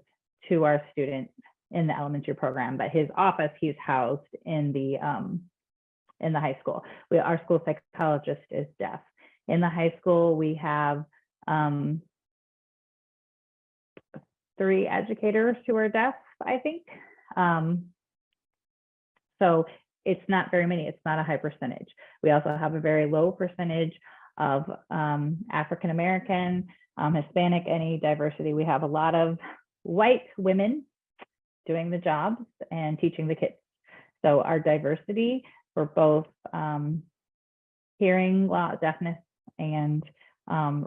Speaker 3: to our students in the elementary program, but his office, he's housed in the high school. Our school psychologist is deaf. In the high school, we have 3 educators who are deaf, I think. So it's not very many, it's not a high percentage. We also have a very low percentage of African-American, Hispanic, any diversity. We have a lot of white women doing the jobs and teaching the kids. So our diversity for both hearing loss, deafness, and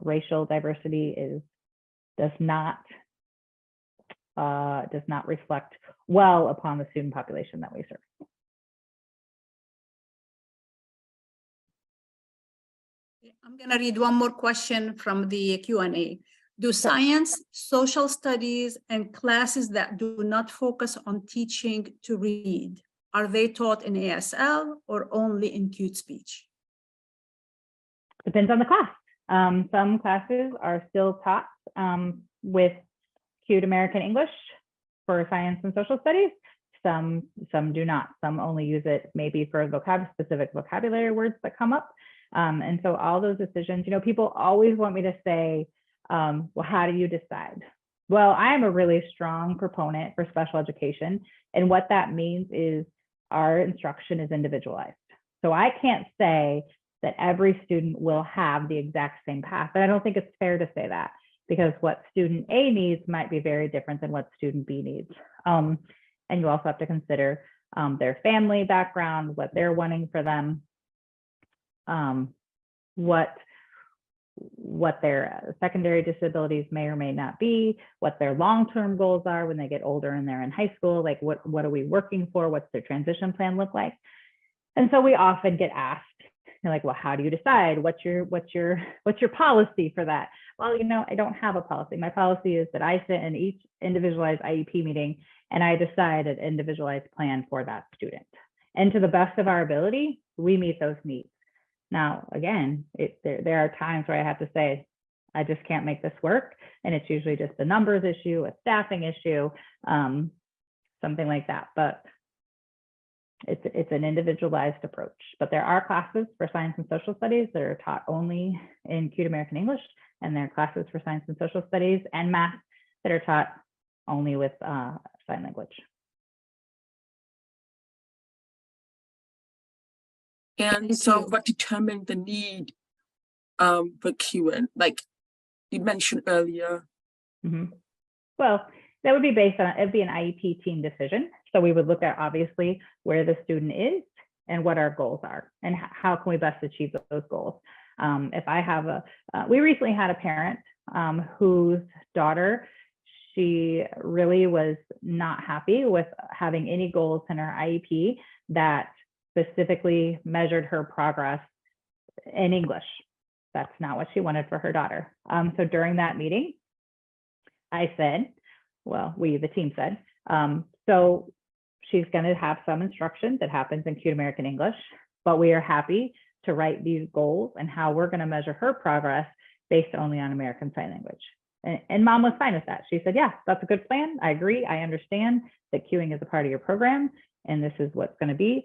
Speaker 3: racial diversity does not reflect well upon the student population that we serve.
Speaker 4: I'm going to read one more question from the Q&A. Do science, social studies, and classes that do not focus on teaching to read, are they taught in ASL or only in acute speech?
Speaker 3: Depends on the class. Some classes are still taught with acute American English for science and social studies. Some do not. Some only use it maybe for specific vocabulary words that come up. And so all those decisions, people always want me to say, well, how do you decide? Well, I'm a really strong proponent for special education. And what that means is our instruction is individualized. So I can't say that every student will have the exact same path, but I don't think it's fair to say that, because what student A needs might be very different than what student B needs. And you also have to consider their family background, what they're wanting for them, what their secondary disabilities may or may not be, what their long-term goals are when they get older and they're in high school, like what are we working for, what's their transition plan look like. And so we often get asked, like, well, how do you decide? What's your policy for that? Well, I don't have a policy. My policy is that I sit in each individualized IEP meeting and I decide an individualized plan for that student. And to the best of our ability, we meet those needs. Now, again, there are times where I have to say, I just can't make this work. And it's usually just a numbers issue, a staffing issue, something like that. But it's an individualized approach. But there are classes for science and social studies that are taught only in acute American English, and there are classes for science and social studies and math that are taught only with sign language.
Speaker 1: And so what determined the need for cueing, like you mentioned earlier?
Speaker 3: Well, that would be based on, it'd be an IEP team decision. So we would look at obviously where the student is and what our goals are and how can we best achieve those goals. If I have we recently had a parent whose daughter, she really was not happy with having any goals in her IEP that specifically measured her progress in English. That's not what she wanted for her daughter. So during that meeting, I said, well, the team said, so she's going to have some instruction that happens in acute American English, but we are happy to write these goals and how we're going to measure her progress based only on American Sign Language. And mom was fine with that. She said, yeah, that's a good plan. I agree. I understand that cueing is a part of your program and this is what's going to be.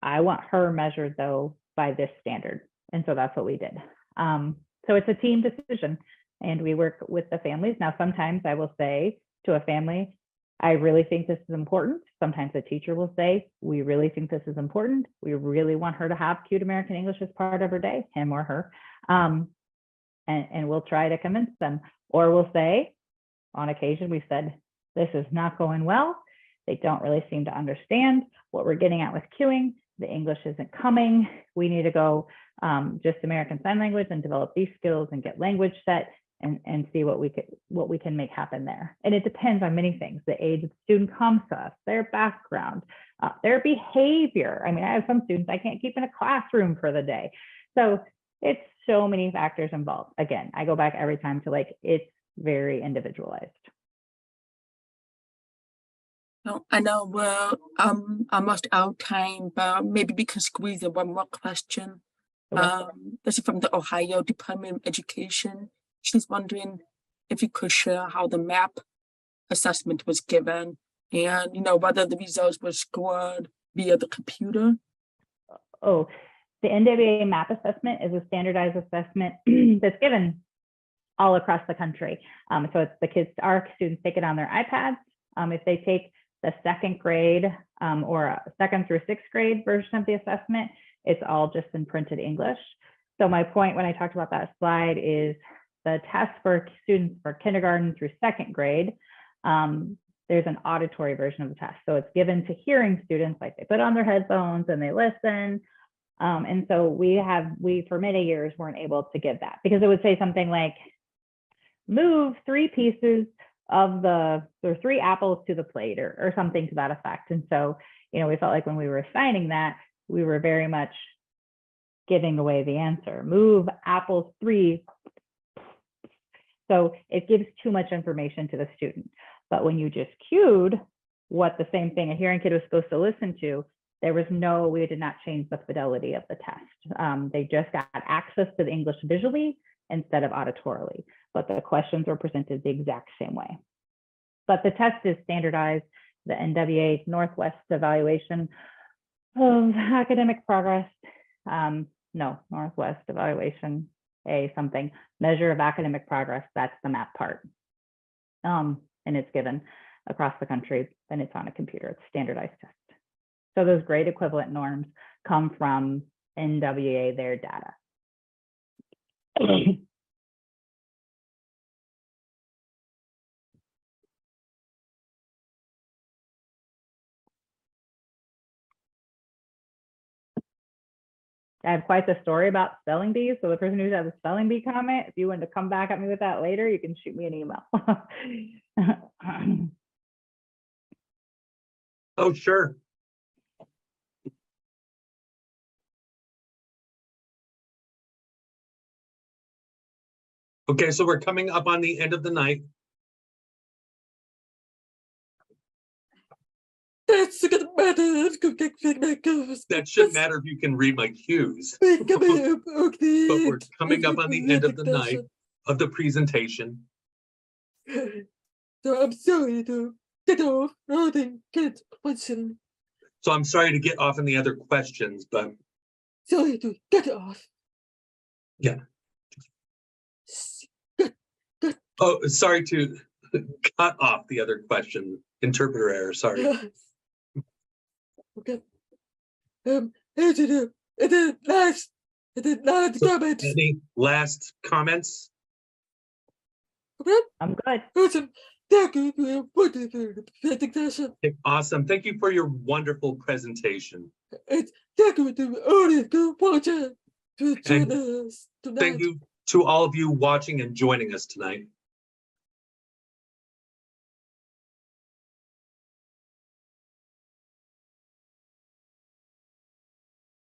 Speaker 3: I want her measured though by this standard. And so that's what we did. So So it's a team decision, and we work with the families. Now, sometimes I will say to a family, I really think this is important. Sometimes a teacher will say, we really think this is important. We really want her to have cute American English as part of her day, him or her. And we'll try to convince them. Or we'll say, on occasion, we said, this is not going well. They don't really seem to understand what we're getting at with cueing. The English isn't coming. We need to go just American Sign Language and develop these skills and get language set and see what we can make happen there. And it depends on many things. The age of the student comes to us, their background, their behavior. I mean, I have some students I can't keep in a classroom for the day. So it's so many factors involved. Again, I go back every time to like, it's very individualized.
Speaker 1: No, I know we're almost out of time, but maybe we can squeeze in one more question.
Speaker 3: Okay.
Speaker 1: This is from the Ohio Department of Education. She's wondering if you could share how the MAP assessment was given and, you know, whether the results were scored via the computer.
Speaker 3: Oh, the NWA MAP assessment is a standardized assessment that's given all across the country. So it's the kids, our students take it on their iPads. If they take the second grade or second through sixth grade version of the assessment, it's all just in printed English. So my point when I talked about that slide is the test for students for kindergarten through second grade, there's an auditory version of the test. So it's given to hearing students, like they put on their headphones and they listen. And so we for many years weren't able to give that because it would say something like, move 3 pieces of or 3 apples to the plate or something to that effect. And so, you know, we felt like when we were assigning that, we were very much giving away the answer. Move apples 3. So it gives too much information to the student. But when you just cued what the same thing a hearing kid was supposed to listen to, we did not change the fidelity of the test. They just got access to the English visually instead of auditorily, but the questions were presented the exact same way. But the test is standardized, the NWA Northwest Evaluation of Academic Progress, Northwest Evaluation, something, Measure of Academic Progress, that's the MAP part. And it's given across the country and it's on a computer, it's a standardized test. So those grade equivalent norms come from NWA, their data. I have quite the story about spelling bees. So the person who has a spelling bee comment, if you want to come back at me with that later, you can shoot me an email.
Speaker 2: Oh, sure. Okay, so we're coming up on the end of the night. That shouldn't matter if you can read my cues. But we're coming up on the end of the night of the presentation.
Speaker 9: So I'm sorry to get off. I didn't get question.
Speaker 2: So I'm sorry to get off in the other questions, but
Speaker 9: Sorry to get off.
Speaker 2: yeah. Oh, sorry to cut off the other question. Interpreter error, sorry.
Speaker 9: Okay. Any last comments?
Speaker 2: Any last comments?
Speaker 9: Okay.
Speaker 3: I'm good.
Speaker 9: Awesome. Thank you for your wonderful presentation.
Speaker 2: Awesome. Thank you for your wonderful presentation.
Speaker 9: And thank you to the audience for watching to join us tonight.
Speaker 2: Thank you to all of you watching and joining us tonight.